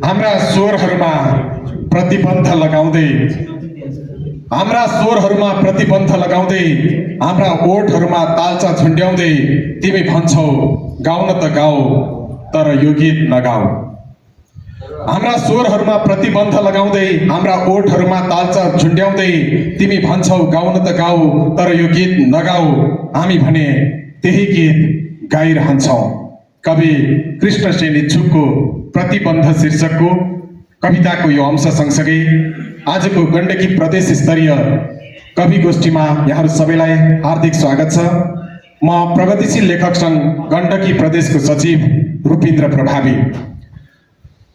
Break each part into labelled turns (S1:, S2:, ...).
S1: हाम्रा स्वरहरूमा प्रतिबन्ध लगाउँदै हाम्रा ओठहरूमा तालचा झुन्ड्याउँदै तिमी भन्छौ गाउन त गाऊ तर यो गीत नगाऊ। हाम्रा स्वरहरूमा प्रतिबन्ध लगाउँदै हाम्रा ओठहरूमा तालचा झुन्ड्याउँदै तिमी भन्छौ गाउन त गाऊ तर यो गीत नगाऊ। हामी भने त्यही गीत गाइरहन्छौँ। कवि कृष्णसेन इच्छुकको प्रतिबन्ध शीर्षकको कविताको यो अंश सँगसँगै आजको गण्डकी प्रदेश स्तरीय कवि गोष्ठीमा यहाँहरू सबैलाई हार्दिक स्वागत छ। म प्रगतिशील लेखक सङ्घ गण्डकी प्रदेशको सचिव रूपिन्द्र प्रभावी।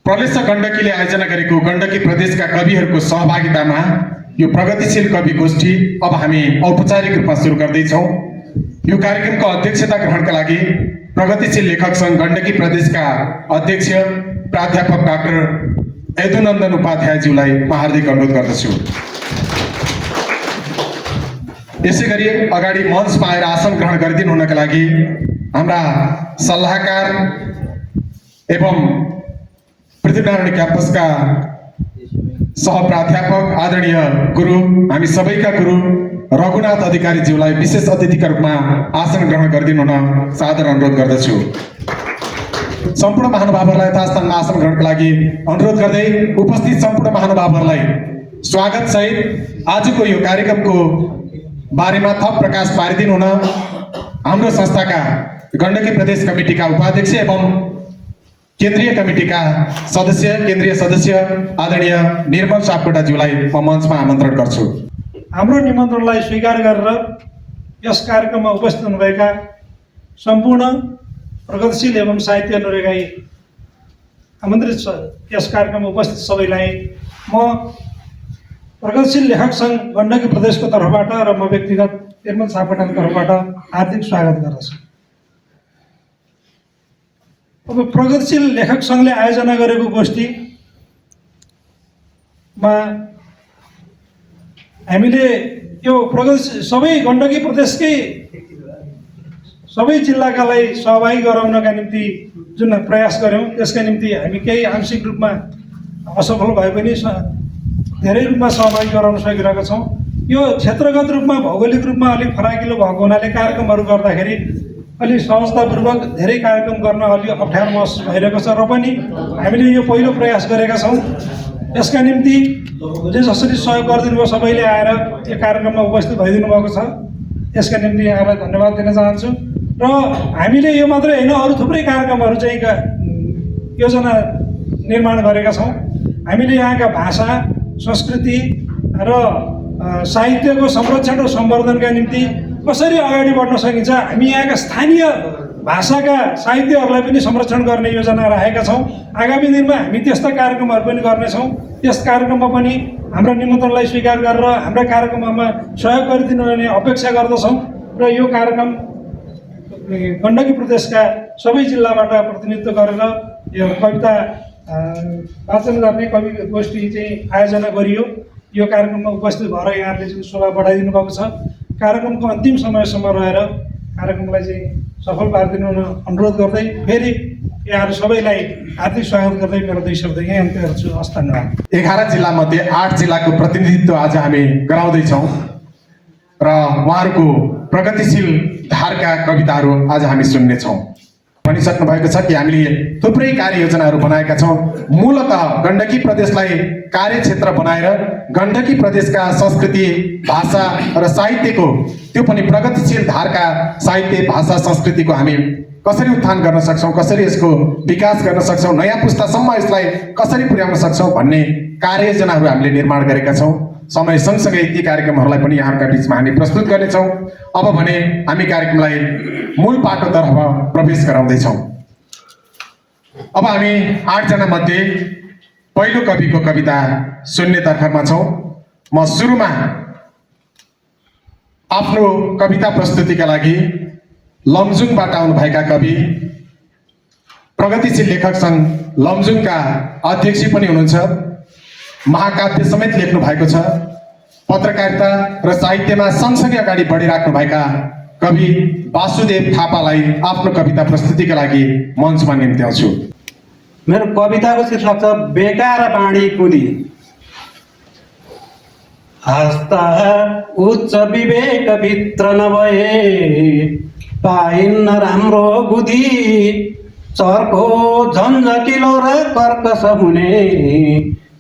S1: प्रलेश गण्डकीले आयोजना गरेको गण्डकी प्रदेशका कविहरूको सहभागितामा यो प्रगतिशील कवि गोष्ठी अब हामी औपचारिक रूपमा सुरु गर्दैछौँ। यो कार्यक्रमको अध्यक्षता ग्रहणका लागि प्रगतिशील लेखक सङ्घ गण्डकी प्रदेशका अध्यक्ष प्राध्यापक डाक्टर यदुनन्दन उपाध्यायज्यूलाई म हार्दिक अनुरोध गर्दछु। यसै गरी अगाडि मञ्चमा आएर आसन ग्रहण गरिदिनु हुनका लागि हाम्रा सल्लाहकार एवं पृथ्वीनारायण क्याम्पसका सहप्राध्यापक आदरणीय गुरु, हामी सबैका गुरु रघुनाथ अधिकारीज्यूलाई विशेष अतिथिका रूपमा आसन ग्रहण गरिदिनु हुन सादर अनुरोध गर्दछु। सम्पूर्ण महानुभावहरूलाई यथास्थानमा आसन ग्रहणका लागि अनुरोध गर्दै उपस्थित सम्पूर्ण महानुभावहरूलाई स्वागत सहित आजको यो कार्यक्रमको बारेमा थप प्रकाश पारिदिनु हुन हाम्रो संस्थाका गण्डकी प्रदेश कमिटीका उपाध्यक्ष एवं केन्द्रीय कमिटीका केन्द्रीय सदस्य आदरणीय निर्मल सापकोटाज्यूलाई म मञ्चमा आमन्त्रण गर्छु।
S2: हाम्रो निमन्त्रणलाई स्वीकार गरेर यस कार्यक्रममा उपस्थित हुनुभएका सम्पूर्ण प्रगतिशील एवं साहित्य अनुरागी आमन्त्रित यस कार्यक्रममा उपस्थित सबैलाई म प्रगतिशील लेखक सङ्घ गण्डकी प्रदेशको तर्फबाट र म व्यक्तिगत निर्मल सापकोटाको तर्फबाट हार्दिक स्वागत गर्दछु। अब प्रगतिशील लेखक सङ्घले आयोजना गरेको गोष्ठीमा हामीले यो सबै गण्डकी प्रदेशकै सबै जिल्लाकालाई सहभागी गराउनका निम्ति जुन प्रयास गऱ्यौँ त्यसका निम्ति हामी केही आंशिक रूपमा असफल भए पनि धेरै रूपमा सहभागी गराउन सकिरहेका छौँ। यो क्षेत्रगत रूपमा भौगोलिक रूपमा अलिक फराकिलो भएको हुनाले कार्यक्रमहरू गर्दाखेरि अलिक सहजतापूर्वक धेरै कार्यक्रम गर्न अलि अप्ठ्यारो महसुस भइरहेको छ र पनि हामीले यो पहिलो प्रयास गरेका छौँ। यसका निम्ति जे जसरी सहयोग गरिदिनु भयो सबैले आएर यो कार्यक्रममा उपस्थित भइदिनु भएको छ, यसका निम्ति यहाँलाई धन्यवाद दिन चाहन्छु। र हामीले यो मात्रै होइन, अरू थुप्रै कार्यक्रमहरू चाहिँ योजना निर्माण गरेका छौँ। हामीले यहाँका भाषा, संस्कृति र साहित्यको संरक्षण र सम्वर्धनका निम्ति कसरी अगाडि बढ्न सकिन्छ, हामी यहाँका स्थानीय भाषाका साहित्यहरूलाई पनि संरक्षण गर्ने योजना राखेका छौँ। आगामी दिनमा हामी त्यस्ता कार्यक्रमहरू पनि गर्नेछौँ। त्यस कार्यक्रममा पनि हाम्रा निमन्त्रणलाई स्वीकार गरेर हाम्रा कार्यक्रममा सहयोग गरिदिनु हुने अपेक्षा गर्दछौँ। र यो कार्यक्रम गण्डकी प्रदेशका सबै जिल्लाबाट प्रतिनिधित्व गरेर यो कविता वाचन गर्ने कवि गोष्ठी चाहिँ आयोजना गरियो। यो कार्यक्रममा उपस्थित भएर यहाँहरूले जुन शोभा बढाइदिनु भएको छ, कार्यक्रमको अन्तिम समयसम्म रहेर कार्यक्रमलाई चाहिँ सफल पारिदिनु हुन अनुरोध गर्दै फेरि यहाँहरू सबैलाई हार्दिक स्वागत गर्दै मेरो 2 शब्द यहीँ अन्त्य गर्छु। हस्, धन्यवाद।
S1: 11 जिल्लामध्ये 8 जिल्लाको प्रतिनिधित्व आज हामी गराउँदैछौँ र उहाँहरूको प्रगतिशील धारका कविताहरू आज हामी सुन्नेछौँ। भनिसक्नु भएको छ कि हामीले थुप्रै कार्ययोजनाहरू बनाएका छौँ। मूलतः गण्डकी प्रदेशलाई कार्यक्षेत्र बनाएर गण्डकी प्रदेशका संस्कृति, भाषा र साहित्यको, त्यो पनि प्रगतिशील धारका साहित्य, भाषा, संस्कृतिको हामी कसरी उत्थान गर्न सक्छौँ, कसरी यसको विकास गर्न सक्छौँ, नयाँ पुस्तासम्म यसलाई कसरी पुर्याउन सक्छौँ भन्ने कार्ययोजनाहरू हामीले निर्माण गरेका छौँ। समय सँगसँगै ती कार्यक्रमहरूलाई पनि यहाँहरूका बिचमा हामी प्रस्तुत गर्नेछौँ। अब भने हामी कार्यक्रमलाई मूल पाटोतर्फ प्रवेश गराउँदैछौँ। अब हामी 8 जना मध्ये पहिलो कविको कविता सुन्ने तर्फमा छौँ। म सुरुमा आफ्नो कविता प्रस्तुतिका लागि लमजुङबाट आउनुभएका कवि, प्रगतिशील लेखक सङ्घ लमजुङका अध्यक्ष पनि हुनुहुन्छ, महाकाव्य समेत लेख्नु भएको छ, पत्रकारिता र साहित्यमा सँगसँगै अगाडि बढिराख्नुभएका कवि वासुदेव थापालाई आफ्नो कविता प्रस्तुतिका लागि मञ्चमा निम्त्याउँछु।
S3: मेरो कविताको शीर्षक छ बेकार बाणी कुदी। हस्ता उच्च विवेक भित्र नभए पाइन्न राम्रो बुद्धि, चर्को झन्झटिलो र कर्कश हुने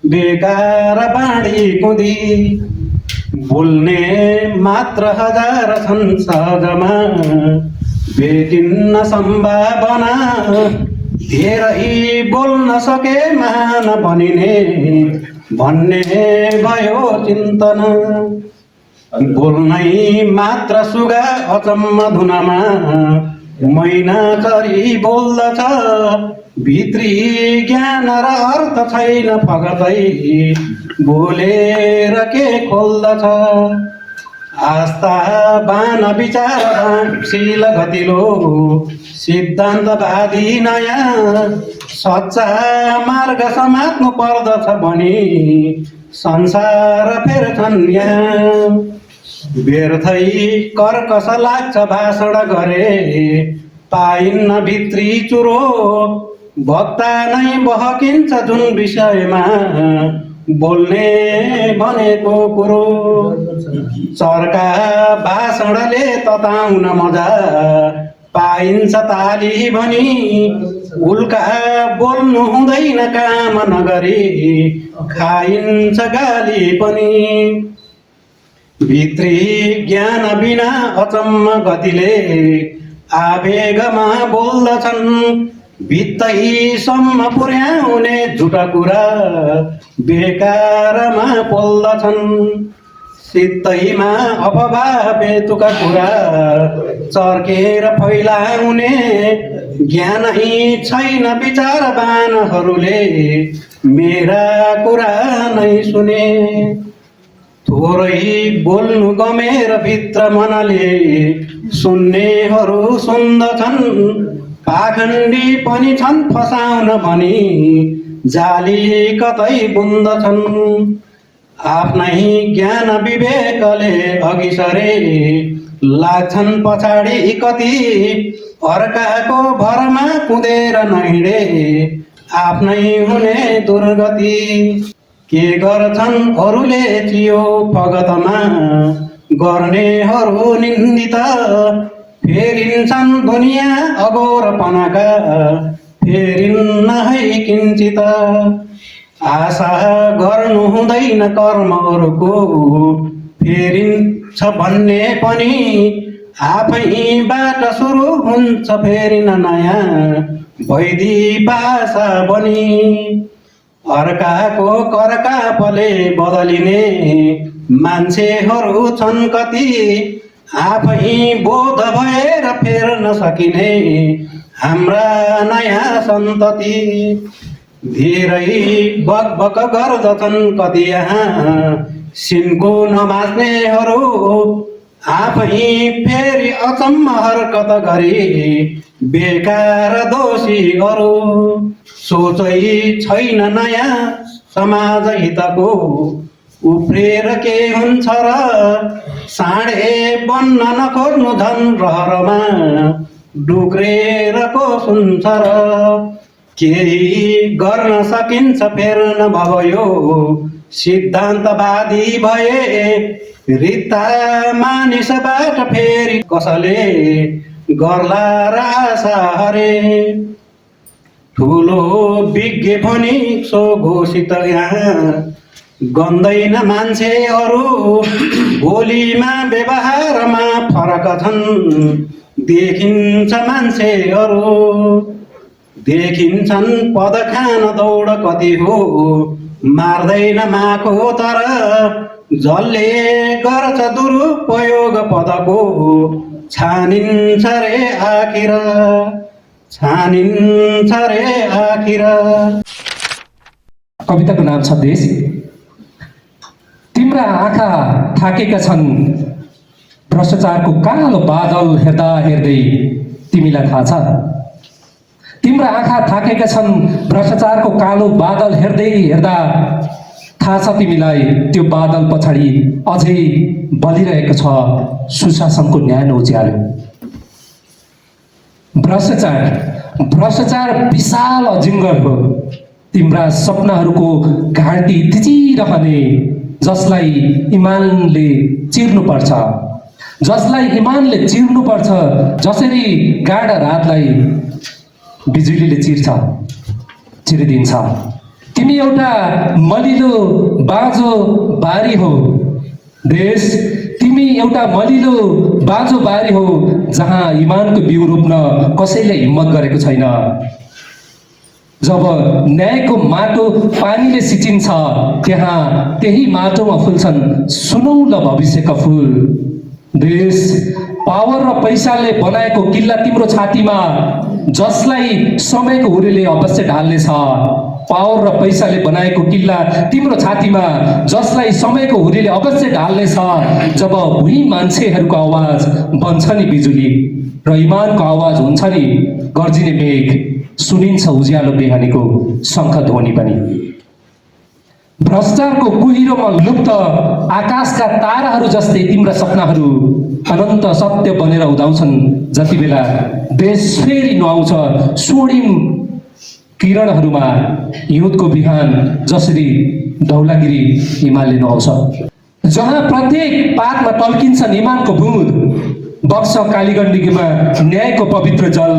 S3: बेकार बाणी कुदी। बोल्ने मात्र हजार छन् सहजमा, भेटिन्न सम्भावना, धेरै बोल्न सके महान बनिने भन्ने भयो चिन्तना। बोल्नै मात्र सुगा अचम्म धुनमा, मैना चरी बोल्दछ, भित्री ज्ञान र अर्थ छैन फगतै बोलेर के खोल्दछ। आस्था बान विचार शील गतिलो, सिद्धान्तवादी नयाँ सच्चा मार्ग समात्नु पर्दछ भनी संसार फेर्छन् यहाँ। व्यर्थै कर्कश लाग्छ भाषण गरे, पाइन्न भित्री चुरो, वक्ता नै बहकिन्छ जुन विषयमा बोल्ने भनेको कुरो। चर्का भाषणले तताउन मजा, पाइन्छ ताली भनी, उल्का बोल्नु हुँदैन काम नगरी, खाइन्छ गाली पनि। भित्री ज्ञान बिना अचम्म गतिले आवेगमा बोल्दछन्, भित्तैसम्म पुर्याउने झुटा कुरा बेकारमा बोल्दछन्। सित्तैमा अफवाह बेतुका कुरा चर्केर फैलाउने, ज्ञानै छैन विचारवानहरूले मेरा कुरा नै सुने। थोरै बोल्नु गमेर भित्र मनले सुन्नेहरू सुन्दछन्, पाखण्डी पनि छन् फसाउन भनी जाली कतै बुन्दछन्। आफ्नै ज्ञान विवेकले अघि सरे लाग्छन् पछाडि कति, अर्काको भरमा कुदेर नहिँडे आफ्नै हुने दुर्गति। के गर्छन् अरूले चियो फगतमा, गर्नेहरू निन्दित, फेरिन्छन् दुनियाँ अगोरपनाका, फेरिन्न है किञ्चित। आशा गर्नु हुँदैन कर्महरूको, फेरिन्छ भन्ने पनि आफैबाट सुरु हुन्छ फेरिन नयाँ वैदी भाषा बनी। अर्काको करकापले बदलिने मान्छेहरू छन् कति, आफै बोध भएर फेर्न सकिने हाम्रा नयाँ सन्तति। धेरै बकबक गर्दछन् कति यहाँ सिनको नमास्नेहरू, आफै फेरि अचम्म हरकत गरी बेकार दोषी अरू। सोचै छैन नयाँ समाज हितको, उफ्रेर के हुन्छ र साँडे बन्न नखोज्नु झन् रहरमा डुक्रेर को सुन्छ र। केही गर्न सकिन्छ फेर्न भयो सिद्धान्तवादी भए, रित्ता मानिसबाट फेरि कसले गर्ला र आशा हरे। ठुलो विज्ञ भनी सो घोषित यहाँ गन्दैन मान्छेहरू, बोलीमा व्यवहारमा फरक छन् देखिन्छ मान्छेहरू। देखिन्छन् पद खान दौड कति हो, मार्दैन माको तर जसले गर्छ दुरुपयोग पदको छानिन्छ रे आखिर, छानिन्छ रे आखिर।
S4: कविताको नाम छ देश। तिम्रा आँखा थाकेका छन् भ्रष्टाचारको कालो बादल हेर्दा हेर्दै, तिमीलाई थाहा छ। तिम्रा आँखा थाकेका छन् भ्रष्टाचारको कालो बादल हेर्दै हेर्दा, थाहा छ तिमीलाई त्यो बादल पछाडि अझै बलिरहेको छ सुशासनको न्यानो उज्यालो। भ्रष्टाचार भ्रष्टाचार विशाल अजिङ्गर हो। तिम्रा सपनाहरूको घाँटी थिचिरहने, जसलाई इमानले चिर्नुपर्छ, जसलाई इमानले चिर्नुपर्छ, जसरी गाढा रातलाई बिजुलीले चिरिदिन्छ। तिमी एउटा मलिलो बाँझो बारी हो देश, तिमी एउटा मलिलो बाँझो बारी हो जहाँ इमानको बिउ रोप्न कसैले हिम्मत गरेको छैन। जब न्यायको माटो पानीले सिचिन्छ, त्यही माटोमा फुल्छन् सुनौलो भविष्यका फुल। देश, पावर र पैसाले बनाएको किल्ला तिम्रो छातीमा, जसलाई समयको हुरीले अवश्य ढाल्नेछ। पावर र पैसाले बनाएको किल्ला तिम्रो छातीमा, जसलाई समयको हुरीले अवश्य ढाल्नेछ। जब भुइँ मान्छेहरूको आवाज बन्छ नि बिजुली, र इमानको आवाज हुन्छ नि गर्जिने मेघ, सुनिन्छ उज्यालो बिहानीको शङ्ख ध्वनि पनि। भ्रष्टाचारको कुहिरोमा लुप्त आकाशका ताराहरू जस्तै तिम्रा सपनाहरू अनन्त सत्य बनेर उदाउँछन्। जति बेला देश फेरि नुहाउँछ स्वर्णिम किरणहरूमा, हिउँदको बिहान जसरी धौलागिरी हिमालले नुहाउँछ। जहाँ प्रत्येक पातमा टल्किन्छन् इमानको बुँद, बग्छ कालीगण्डकीमा न्यायको पवित्र जल।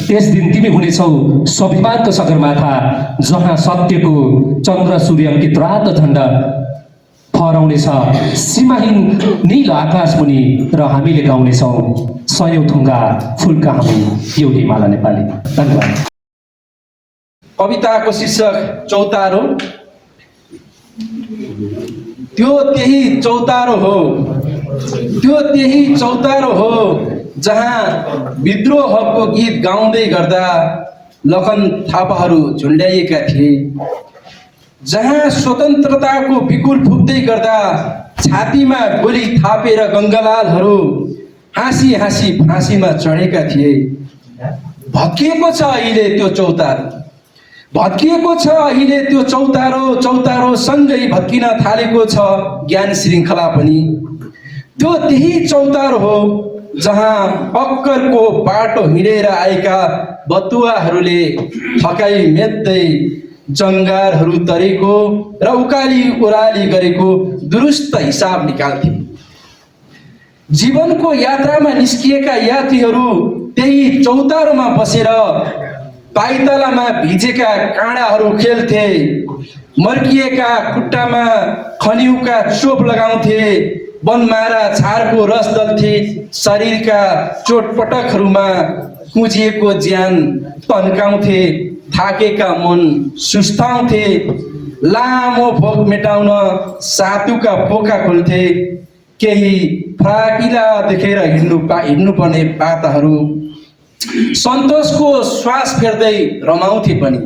S4: त्यस दिन तिमी हुनेछौ स्वाभिमानको सगरमाथा, जहाँ सत्यको चन्द्र सूर्य अंकित रातो झण्डा फहराउनेछ सीमाहीन नील आकाश मुनि, र हामीले गाउनेछौँ सयौं थुङ्गा फुलका हामी एउटी माला नेपाली। धन्यवाद।
S5: कविताको शीर्षक चौतारो। त्यो त्यही चौतारो हो, त्यो त्यही चौतारो हो जहाँ विद्रोहको गीत गाउँदै गर्दा लखन थापाहरू झुन्ड्याइएका थिए, जहाँ स्वतन्त्रताको बिकुल फुक्दै गर्दा छातीमा गोली थापेर गङ्गालालहरू हाँसी हाँसी फाँसीमा चढेका थिए। भत्किएको छ अहिले त्यो चौतारो, भत्किएको छ अहिले त्यो चौतारो। चौतारो सँगै भत्किन थालेको छ ज्ञान श्रृङ्खला पनि। त्यो त्यही चौतारो हो जहाँ अक्करको बाटो हिँडेर आएका बतुवाहरूले थकाइ मेट्दै जङ्गारहरू तरेको र उकाली ओह्राली गरेको दुरुस्त हिसाब निकाल्थे। जीवनको यात्रामा निस्किएका यात्रीहरू त्यही चौतारोमा बसेर पाइतलामा भिजेका काँडाहरू खेल्थे, मर्किएका खुट्टामा खनिउका चोप लगाउँथे, बनमारा छारको रस दल्थे, शरीरका चोटपटकहरूमा कुँजिएको ज्यान तन्काउँथे, थाकेका मन सुस्ताउँथे, लामो भोक मेटाउन सातुका पोका खोल्थे, केही फराकिला देखेर हिँड्नुपर्ने पाताहरू सन्तोषको श्वास फेर्दै रमाउँथे पनि।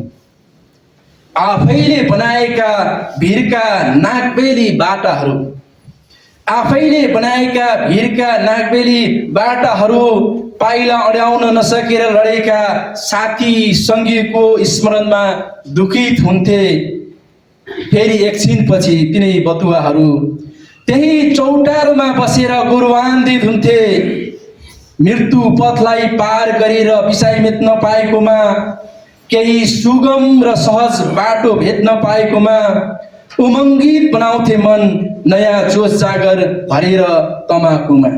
S5: आफैले बनाएका भिरका नागबेली बाटाहरू, आफैले बनाएका भिरका नागबेली बाटाहरू, पाइला अड्याउन नसकेर लडेका साथी सङ्गीको स्मरणमा दुखित हुन्थे। फेरि एकछिनपछि तिनै बतुवाहरू त्यही चौतारोमा बसेर गौरवान्वित हुन्थे। मृत्यु पथलाई पार गरेर बिसाइ मेट्न पाएकोमा, केही सुगम र सहज बाटो भेट्न पाएकोमा उमङ्गित बनाउँथे मन, नयाँ जोस जागर भरेर तमाकुमा।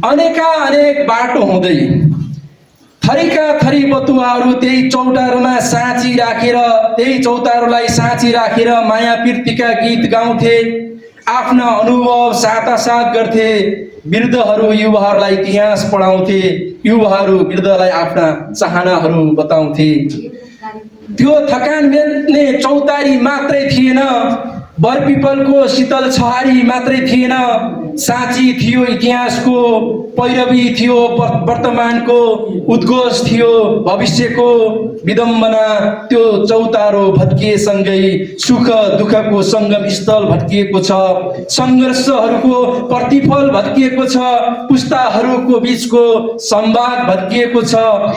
S5: अनेक बाटो हुँदै थरीका थरी बतुवाहरू त्यही चौतारोमा साँची राखेर, त्यही चौतारोलाई साँची राखेर माया प्रीतिका गीत गाउँथे, आफ्ना अनुभव साटासाट गर्थे। वृद्धहरू युवाहरूलाई इतिहास पढाउँथे, युवाहरू वृद्धलाई आफ्ना चाहनाहरू बताउँथे। त्यो थकान मेट्ने चौतारी मात्रै थिएन, बरपिपलको शीतल छहारी मात्रै थिएन, साँची थियो इतिहासको, पैरवी थियो वर्तमानको, उद्घोष थियो भविष्यको विडम्बना। त्यो चौतारो भत्किएसँगै सुख दुःखको सङ्गम स्थल भत्किएको छ, सङ्घर्षहरूको प्रतिफल भत्किएको छ, पुस्ताहरूको बिचको संवाद भत्किएको छ,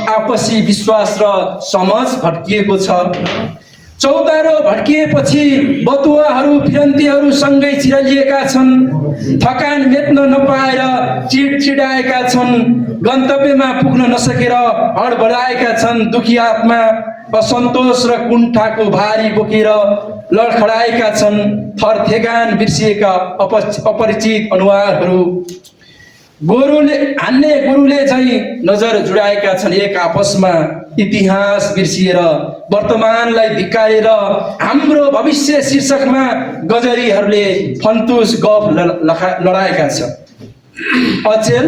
S5: आपसी विश्वास र समझ भत्किएको छ। चौतारो भड्किएपछि बतुवाहरू फिरन्तीहरू सँगै चिरलिएका छन्। थकान मेट्न नपाएर चिडचिडाएका छन्। गन्तव्यमा पुग्न नसकेर हडबडाएका छन्। दुखी आत्मा असन्तोष र कुण्ठाको भारी बोकेर लडखडाएका छन्। थरथेगान बिर्सिएका अपरिचित अनुहारहरू गुरुले झैँ नजर जुडाएका छन्। एक आपसमा इतिहास बिर्सिएर वर्तमानलाई धिक्कारेर हाम्रो भविष्य शीर्षकमा गजरीहरूले फन्तुस गफ लडाएका छन्। अचेल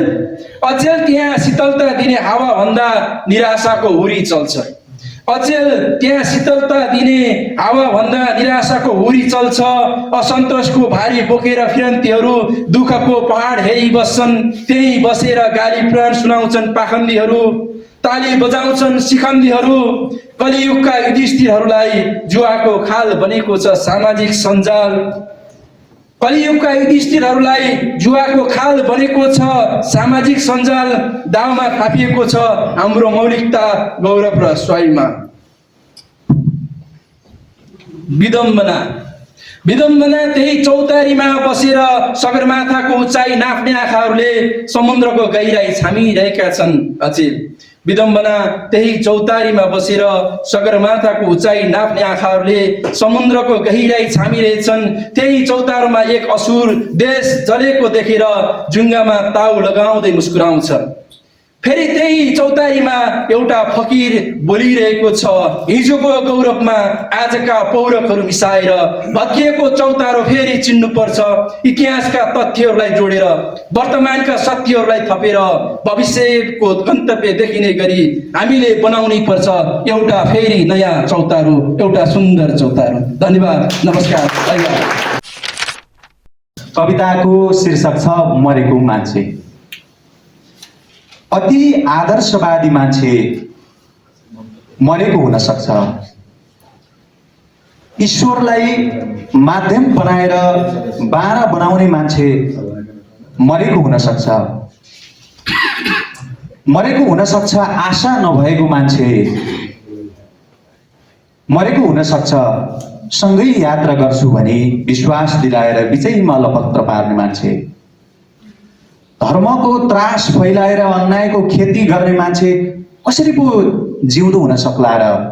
S5: त्यहाँ शीतलता दिने हावाभन्दा निराशाको हुरी चल्छ। असन्तोषको भारी बोकेर फिरन्तीहरू दुःखको पहाड हेरी बस्छन्। त्यही बसेर गाली प्राण सुनाउँछन् पाखण्डीहरू। ताली बजाउँछन् शिखण्डीहरू। कलियुगका युधिष्ठिरहरूलाई जुवाको खाल बनेको छ सामाजिक सञ्जाल। दाउमा थापिएको छ हाम्रो मौलिकता, गौरव र स्वाभिमान। विडम्बना त्यही चौतारीमा बसेर सगरमाथाको उचाइ नाप्ने आँखाहरूले समुद्रको गहिराई छामिरहेका छन्। विडम्बना त्यही चौतारीमा बसेर सगरमाथाको उचाइ नाप्ने आँखाहरूले समुद्रको गहिराई छामिरहेछन्। त्यही चौतारोमा एक असुर देश जलेको देखेर जुङ्गामा ताउ लगाउँदै मुस्कुराउँछ। फेरि त्यही चौतारीमा एउटा फकीर बोलिरहेको छ। हिजोको गौरवमा आजका पौरखहरू मिसाएर भत्किएको चौतारो फेरि चिन्नुपर्छ। इतिहासका तथ्यहरूलाई जोडेर वर्तमानका सत्यहरूलाई थपेर भविष्यको गन्तव्य देखिने गरी हामीले बनाउनै पर्छ एउटा फेरि नयाँ चौतारो, एउटा सुन्दर चौतारो। धन्यवाद, नमस्कार, धन्यवाद।
S3: कविताको शीर्षक छ मरेको मान्छे। अति आदर्शवादी मान्छे मरेको हुन सक्छ। ईश्वरलाई माध्यम बनाएर बारा बनाउने मान्छे मरेको हुन सक्छ। मरेको हुन सक्छ आशा नभएको मान्छे। मरेको हुन सक्छ सँगै यात्रा गर्छु भनी विश्वास दिलाएर बिचैमा लपत्र पार्ने मान्छे। धर्मको त्रास फैलाएर अन्यायको खेती गर्ने मान्छे कसरी पो जिउँदो हुन सक्ला र?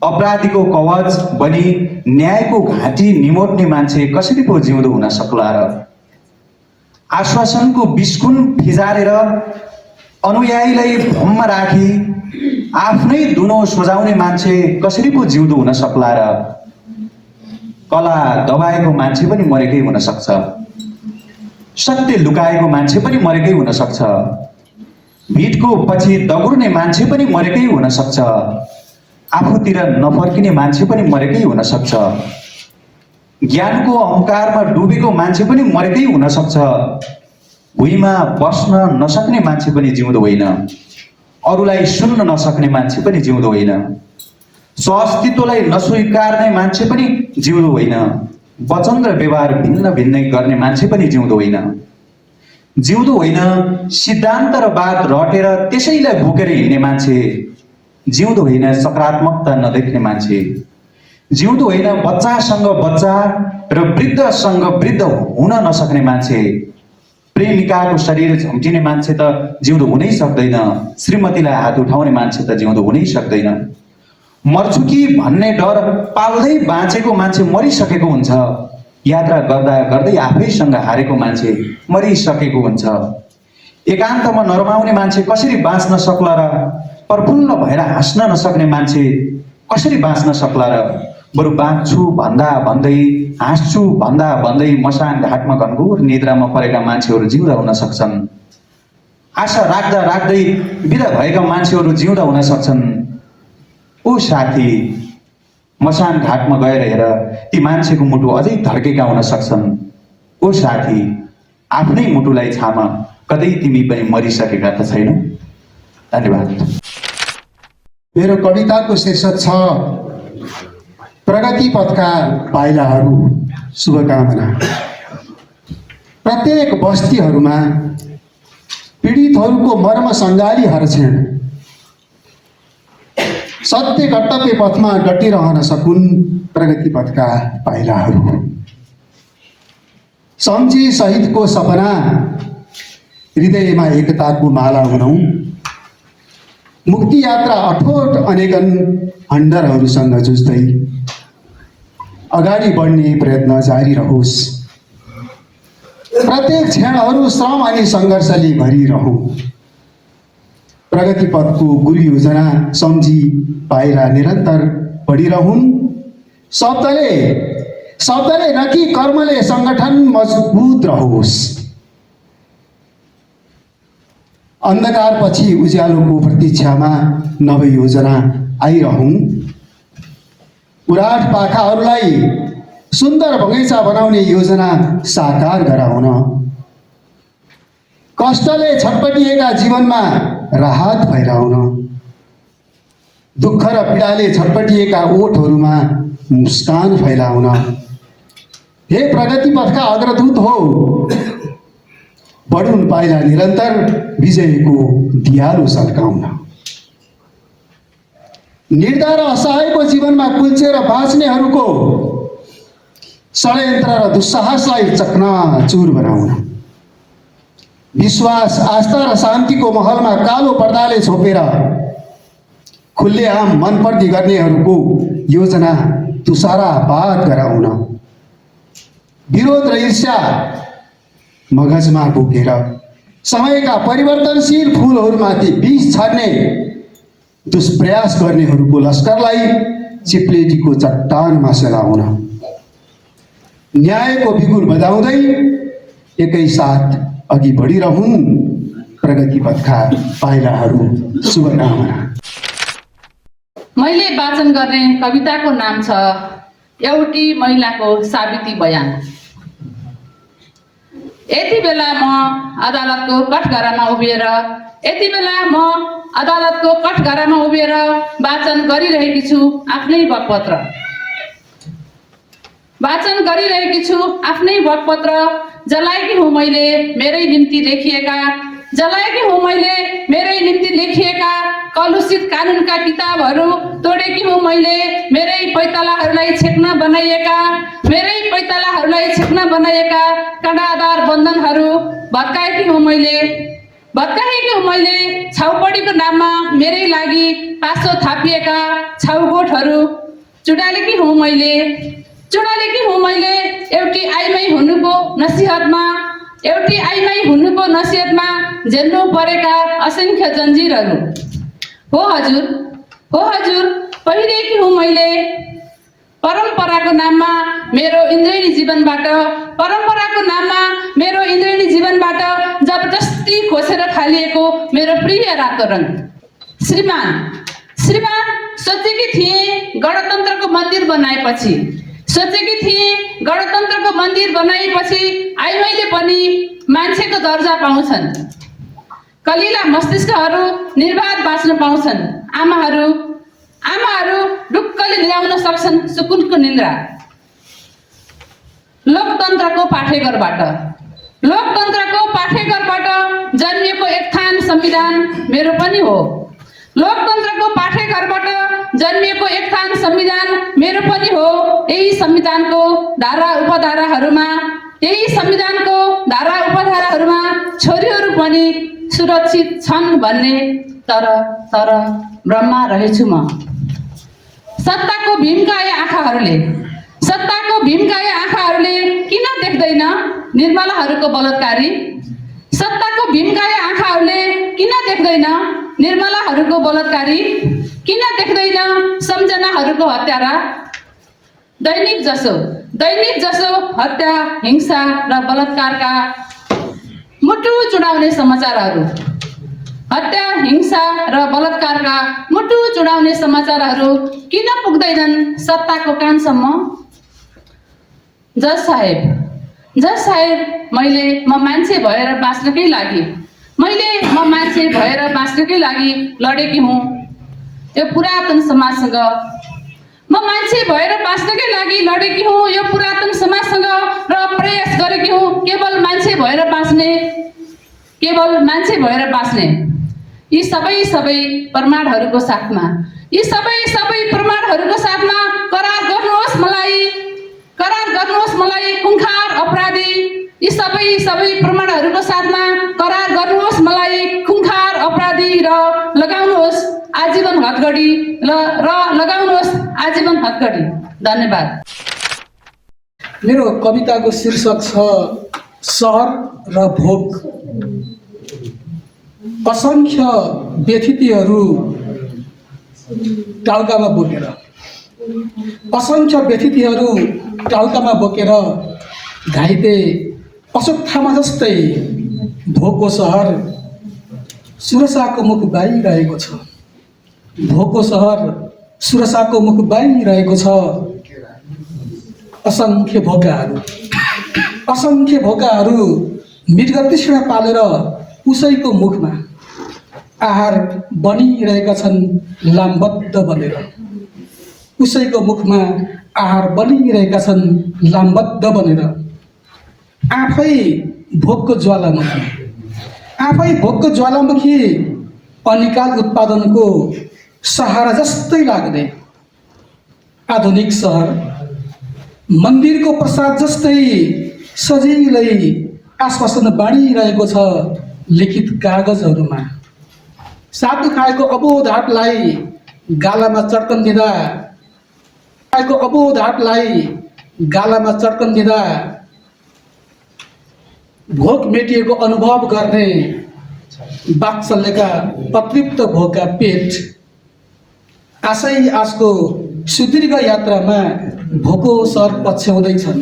S3: अपराधीको कवच बनी न्यायको घाँटी निमोट्ने मान्छे कसरी पो जिउँदो हुन सक्ला र? आश्वासनको बिस्कुन फिजारेर अनुयायीलाई भ्रममा राखी आफ्नै दुनो सोझाउने मान्छे कसरी पो जिउँदो हुन सक्ला र? कला दबाएको मान्छे पनि मरेकै हुन सक्छ। सत्य लुकाएको मान्छे पनि मरेकै हुन सक्छ। भिडको पछि दगुर्ने मान्छे पनि मरेकै हुन सक्छ। आफूतिर नफर्किने मान्छे पनि मरेकै हुन सक्छ। ज्ञानको अहङ्कारमा डुबेको मान्छे पनि मरेकै हुन सक्छ। भुइँमा बस्न नसक्ने मान्छे पनि जिउँदो होइन। अरूलाई सुन्न नसक्ने मान्छे पनि जिउँदो होइन। स्वास्तित्वलाई नस्वीकार्ने मान्छे पनि जिउँदो होइन। वचन र व्यवहार भिन्न भिन्नै गर्ने मान्छे पनि जिउँदो होइन। जिउँदो होइन सिद्धान्त र बात रटेर त्यसैलाई बोकेर हिँड्ने मान्छे। जिउँदो होइन सकारात्मकता नदेख्ने मान्छे। जिउँदो होइन बच्चासँग बच्चा र वृद्धसँग वृद्ध हुन नसक्ने मान्छे। प्रेमिकाको शरीर झम्टिने मान्छे त जिउँदो हुनै सक्दैन। श्रीमतीलाई हात उठाउने मान्छे त जिउँदो हुनै सक्दैन। मर्छु कि भन्ने डर पाल्दै बाँचेको मान्छे मरिसकेको हुन्छ। यात्रा गर्दा गर्दै आफैसँग हारेको मान्छे मरिसकेको हुन्छ। एकान्तमा नरमाउने मान्छे कसरी बाँच्न सक्ला र? प्रफुल्ल भएर हाँस्न नसक्ने मान्छे कसरी बाँच्न सक्ला र? बरु बाँच्छु भन्दा भन्दै हाँस्छु भन्दा भन्दै मसान घाटमा घनघोर निद्रामा परेका मान्छेहरू जिउँदा हुन सक्छन्। आशा राख्दा राख्दै बिदा भएका मान्छेहरू जिउँदा हुन सक्छन्। ओ साथी, मसान घाटमा गएर हेर, ती मान्छेको मुटु अझै धड्केका हुन सक्छन्। ओ साथी, आफ्नै मुटुलाई छाम, कतै तिमी पनि मरिसकेका त छैनौ। धन्यवाद।
S6: मेरो कविताको शीर्षक छ प्रगति पथका पाइलाहरू। शुभकामना। प्रत्येक बस्तीहरूमा पीडितहरूको मर्म सङ्गाली हर्षण, सत्य कर्तव्य पथमा डटिरहन सकुन् प्रगति पथका पाइलाहरू। सम्झी सहितको सपना हृदयमा एकताको माला हुनौ। मुक्ति यात्रा अठोट अनेकन हन्डरहरूसँग जुझ्दै अगाडि बढ्ने प्रयत्न जारी रहोस्। प्रत्येक क्षणहरू श्रम अनि सङ्घर्षले भरिरहौँ। प्रगति पथको गुरु योजना सम्झी पाइला निरन्तर बढिरहन्। शब्दले न कि कर्मले सङ्गठन मजबुत रहोस्। अन्धकारपछि उज्यालोको प्रतीक्षामा नव योजना आइरहन्। उराट पाखाहरूलाई सुन्दर बगैँचा बनाउने योजना साकार गराउन। कष्टले छटपटिएका जीवनमा राहत फैलाउन। दुःख र पीडाले छटपटिएका ओठहरूमा मुस्कान फैलाउन। हे प्रगति पथका अग्रदूत हो, बढुन् पाइला निरन्तर विजयको दियालो सल्काउन। निर्धर र असहायको जीवनमा कुल्चेर बाँच्नेहरूको षड्यन्त्र र दुस्साहसलाई चकनाचुर बनाउन। विश्वास, आस्था र शान्तिको महलमा कालो पर्दाले छोपेर खुल्लेआम मनपर्दी गर्नेहरूको योजना तुषारापात गराउन। विरोध र ईर्ष्या मगजमा बोकेर समयका परिवर्तनशील फुलहरूमाथि विष छर्ने दुष्प्रयास गर्नेहरूको लस्करलाई चिप्लेटीको चट्टानमा सेलाउन। न्यायको बिगुल बजाउँदै एकैसाथ अघि बढिरहन् प्रगति पथका पाइलाहरू। शुभकामना।
S7: मैले वाचन गर्ने कविताको नाम छ एउटी महिलाको साबिती बयान। यति बेला म अदालतको कठघरामा उभिएर वाचन गरिरहेकी छु आफ्नै बकपत्र जलाएकी हुँ मैले मेरै निम्ति लेखिएका कलुषित कानुनका किताबहरू तोडेकी हुँ मैले मेरै पैतालाहरूलाई छेक्न बनाइएका कडादार बन्धनहरू भत्काएकी हुँ मैले छाउपडीको नाममा मेरै लागि पासो थापिएका छाउगोठहरू चुडालेकी हुँ मैले एउटी आइमाई हुनुको नसिहतमा झेल्नु परेका असंख्य जन्जिरहरू। हो हजुर पहिरेकी हुँ मैले परम्पराको नाममा मेरो इन्द्रिणी जीवनबाट जबरजस्ती खोसेर फालिएको मेरो प्रिय रातो रङ। श्रीमान सोचेकी थिएँ गणतन्त्रको मन्दिर बनाएपछि आइमाईले पनि मान्छेको दर्जा पाउँछन्। कलिला मस्तिष्कहरू निर्वाध बाँच्न पाउँछन्। आमाहरू ढुक्कले ल्याउन सक्छन् सुकुनको निन्द्रा। लोकतन्त्रको पाठेघरबाट जन्मिएको एक थान संविधान मेरो पनि हो। यही संविधानको धारा उपधाराहरूमा छोरीहरू पनि सुरक्षित छन् भन्ने तर भ्रममा रहेछु म। सत्ताको भीमकाय आँखाहरूले किन देख्दैन निर्मलाहरूको बलात्कारी? किन देख्दैन सम्झनाहरूको हत्यारा? दैनिक जसो हत्या, हिंसा र बलात्कारका मुटु चुडाउने समाचारहरू किन पुग्दैनन् सत्ताको कानसम्म? जज साहेब म मान्छे भएर बाँच्नकै लागि लडेकी हुँ यो पुरातन समाजसँग। र प्रयास गरेकी हुँ केवल मान्छे भएर बाँच्ने। यी सबै प्रमाणहरूको साथमा यी सबै प्रमाणहरूको साथमा करार गर्नुहोस् मलाई खुंखार अपराधी। यी सबै प्रमाणहरूको साथमा करार गर्नुहोस् मलाई खुंखार अपराधी र लगाउनुहोस् आजीवन हतकडी धन्यवाद।
S8: मेरो कविताको शीर्षक छ सहर र भोग। असंख्य व्यथितिहरू टाउकामा बोकेर घाइते अश्वत्थामा जस्तै भोगको सहर सुरसाको मुख बाहिरहेको छ। असंख्य भोकाहरू मृगतृष्णा पालेर उसैको मुखमा आहार बनिरहेका छन् लामबद्ध बनेर। आफै भोकको ज्वालामुखी अनिकाल उत्पादनको सहारा जस्तै लाग्ने आधुनिक सहर मन्दिरको प्रसाद जस्तै सजिलै आश्वासन बाँडिरहेको छ लिखित कागजहरूमा। सातु खाएको अबोध हाटलाई गालामा चर्कन दिँदा भोक मेटिएको अनुभव गर्ने बाक्सल्यका अतृप्त भोका पेट आशको सुदीर्घ यात्रामा भोको सर पछ्याउँदैछन्।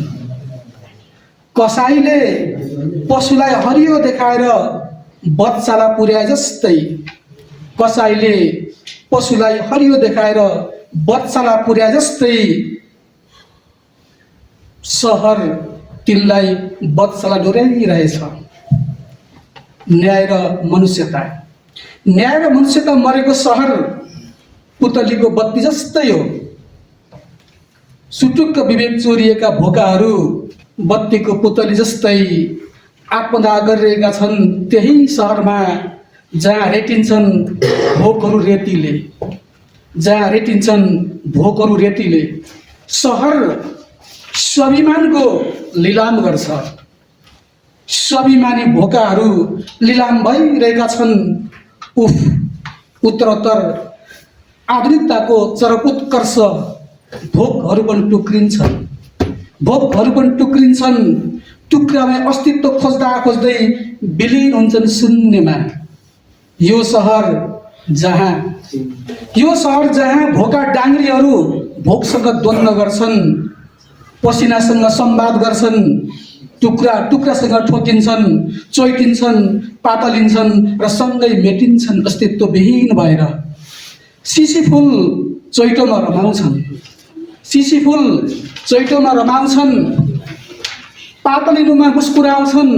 S8: कसैले पशुलाई हरियो देखाएर बच्चालाई पुर्याए जस्तै सहर तिनलाई बच्चालाई डोर्याइरहेछ। न्याय र मनुष्यता मरेको सहर पुतलीको बत्ती जस्तै हो। सुटुक्क विवेक चोरिएका भोकाहरू बत्तीको पुतली जस्तै आत्मदाह गरिरहेका छन् त्यही सहरमा जहाँ रेटिन्छन् भोकहरू रेतीले। सहर स्वाभिमानको लिलाम गर्छ। स्वाभिमानी भोकाहरू लिलाम भइरहेका छन्। उत्तरोत्तर आधुनिकताको चरकोत्कर्ष भोकहरू पनि टुक्रिन्छन्। टुक्रामा अस्तित्व खोज्दै विलीन हुन्छन् शून्यमा। यो सहर जहाँ भोका डाङ्ग्रीहरू भोकसँग द्वन्द्व गर्छन्, पसिनासँग संवाद गर्छन्, टुक्रासँग ठोकिन्छन्, चोइटिन्छन्, पातलिन्छन् र सँगै मेटिन्छन् अस्तित्वविहीन भएर। सिसी फुल चैटोमा रमाउँछन्, पातलिनुमा मुस्कुराउँछन्,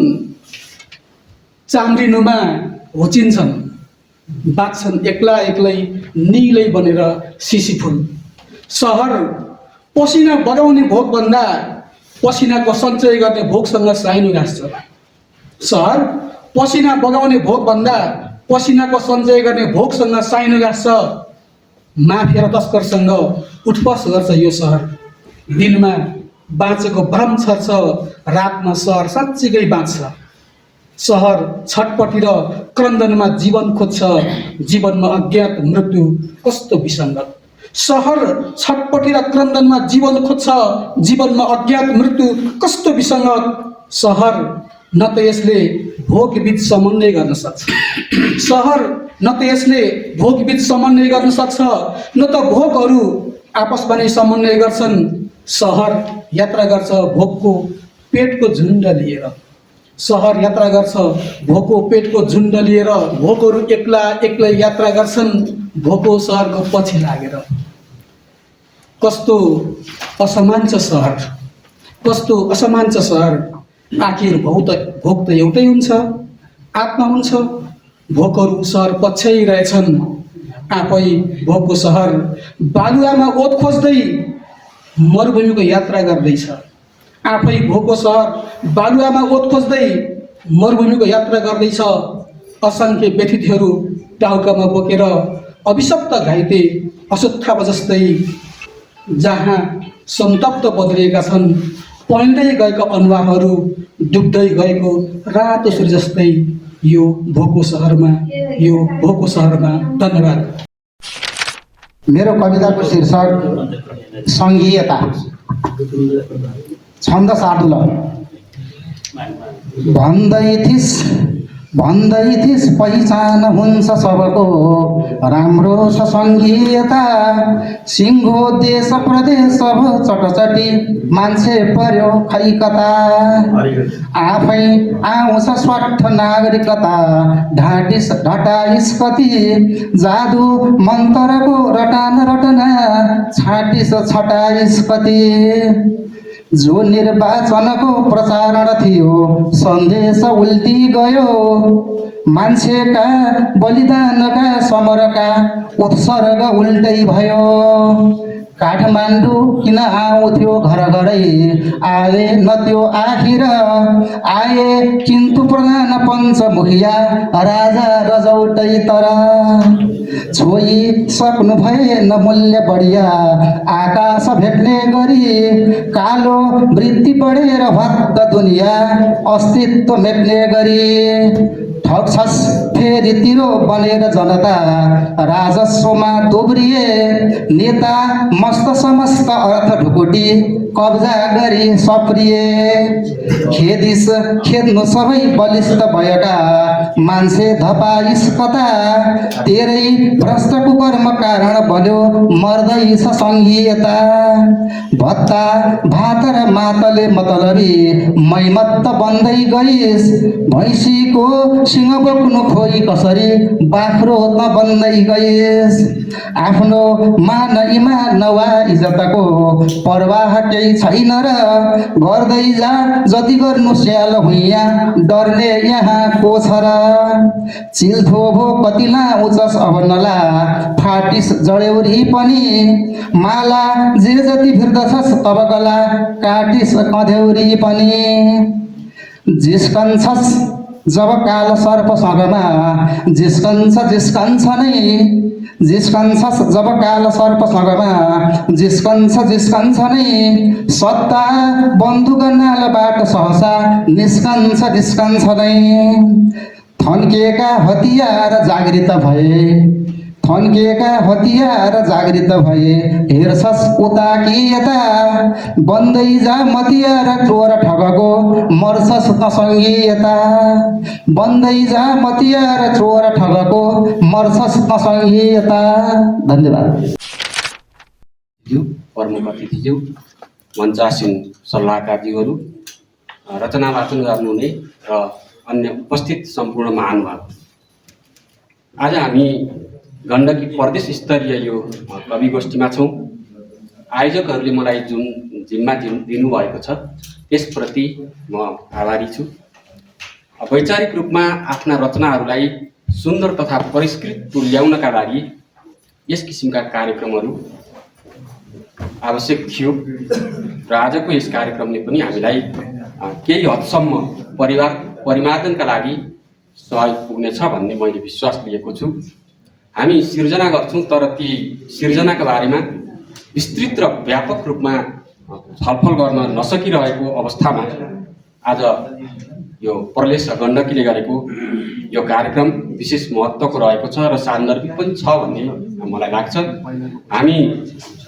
S8: चाम्रिनुमा होचिन्छन्, बाँच्छन् एक्लै निलै बनेर सिसी फुल। सहर पसिना बगाउने भोकभन्दा पसिनाको सञ्चय गर्ने भोकसँग साइनो गाँस्छ। माफिया र तस्करसँग उठबस गर्छ यो सहर। दिनमा बाँचेको भ्रम छर्छ, रातमा सहर साँच्चीकै बाँच्छ। सहर छटपटी र क्रन्दनमा जीवन खोज्छ, जीवनमा अज्ञात मृत्यु कस्तो विसङ्गत। सहर छटपटी र क्रन्दनमा जीवन खोज्छ, जीवनमा अज्ञात मृत्यु कस्तो विसङ्गत। सहर न त यसले भोकबीच समन्वय गर्न सक्छ, न त भोकहरू आपसमा नै समन्वय गर्छन्। सहर यात्रा गर्छ भोकको पेटको झुन्ड लिएर। भोकहरू एक्लै यात्रा गर्छन् भोको सहरको पछि लागेर। कस्तो असमान छ सहर। आखिर भोक त एउटै हुन्छ, आत्मा हुन्छ। भोकहरू सहर पछ्याइरहेछन्, आफै भोकको सहर बालुवामा ओत खोज्दै मरुभूमिको यात्रा गर्दैछ। असंख्य व्यथितिहरू टाउकामा बोकेर अभिशप्त घाइते अश्वत्थामा जस्तै जहाँ सन्तप्त बदलिएका छन्, पहेँल्दै गएका अनुहारहरू डुब्दै गएको रातो सूर्य जस्तै यो भोको सहरमा धन्यवाद।
S6: मेरो कविताको शीर्षक सङ्घीयता। छन्द सार्दुल। भन्दै थिस पहिचान हुन्छ सबको, राम्रो छ सङ्घीयता। सिङ्गो देश प्रदेश सब चटचटी, मान्छे पर्यो खै कता। आफै आउँछ स्वार्थ नागरिकता, ढटाइस कति। जादु मन्तरको रटान रटना, छाटिस छटाइस कति। जो निर्वाचनको प्रचारण थियो, सन्देश उल्टी गयो। मान्छेका बलिदानका समरका उत्सर्ग उल्टै भयो। काठमाडौँ किन आउँथ्यो घर घरै, आए न त्यो आखिर। आए किन्तु प्रधान पञ्चमुखिया, राजा रजौटै तर। छोई सक्नु भएन मूल्य बढिया, आकाश भेट्ने गरी। कालो वृत्ति बढेर भक्त दुनिया, अस्तित्व मेट्ने गरी। ठग्छस् फेरि तिरो बनेर जनता, राजस्वमा दोब्रिए। नेता मस्त समस्त अर्थ ढुकुटी, कब्जा गरी सप्रिए। खेद्नु सबै बलिष्ठ भएका, मान्छे धपाइस कता। तेरै भ्रष्ट कुकर्म कारण बन्यो, मर्दैछ सङ्घीयता। भत्ता भात र मातले मतलबी, मैमत्त बन्दै गइस्। भैँसीको सिंह बोक्नु खोइ कसरी, बाख्रो त बन्दै गइस्। आफ्नो मान इमान वा इज्जतको परवाह केही छैन र। गर्दै जा जति गर्नु स्याल हुइया, डर्ने यहाँ को छ र। चिल्थो भो कति लाउँछस् अब नला, फाटिस जडेउरी पनि। माला जे जति भिर्दछस् तब गला, काटिस कँधेउरी पनि। जिस्कन्छस् जब काल सर्पसँगमा, जिस्कन्छ नै। जिस्कन्छस् जब काल सर्पसँगमा, जिस्कन्छ नै। सत्ता बन्दुक नालबाट सहसा, निस्कन्छ नै। थन्किएका हतियार जागृत भए, हेर्छस् उता कि यता। बन्दै जा मतियार चोर ठगको, मर्छस् त सङ्घीयता। बन्दै जा मतियार चोर ठगको, मर्छस् त सङ्घीयता। धन्यवाद।
S9: प्रमुख अतिथिज्यू, मञ्चासीन सल्लाहकारज्यूहरू, रचना वाचन गर्नुहुने र अन्य उपस्थित सम्पूर्ण महानुभाव, आज हामी गण्डकी प्रदेश स्तरीय यो कवि गोष्ठीमा छौँ। आयोजकहरूले मलाई जुन जिम्मा दिनुभएको छ, त्यसप्रति म आभारी छु। वैचारिक रूपमा आफ्ना रचनाहरूलाई सुन्दर तथा परिष्कृत तुल्याउनका लागि यस किसिमका कार्यक्रमहरू आवश्यक थियो र आजको यस कार्यक्रमले पनि हामीलाई केही हदसम्म परिमार्जनका लागि सहयोग पुग्नेछ भन्ने मैले विश्वास लिएको छु। हामी सिर्जना गर्छौँ, तर ती सिर्जनाका बारेमा विस्तृत र व्यापक रूपमा छलफल गर्न नसकिरहेको अवस्थामा आज यो प्रलेस गण्डकीले गरेको यो कार्यक्रम विशेष महत्त्वको रहेको छ र सान्दर्भिक पनि छ भन्ने मलाई लाग्छ। हामी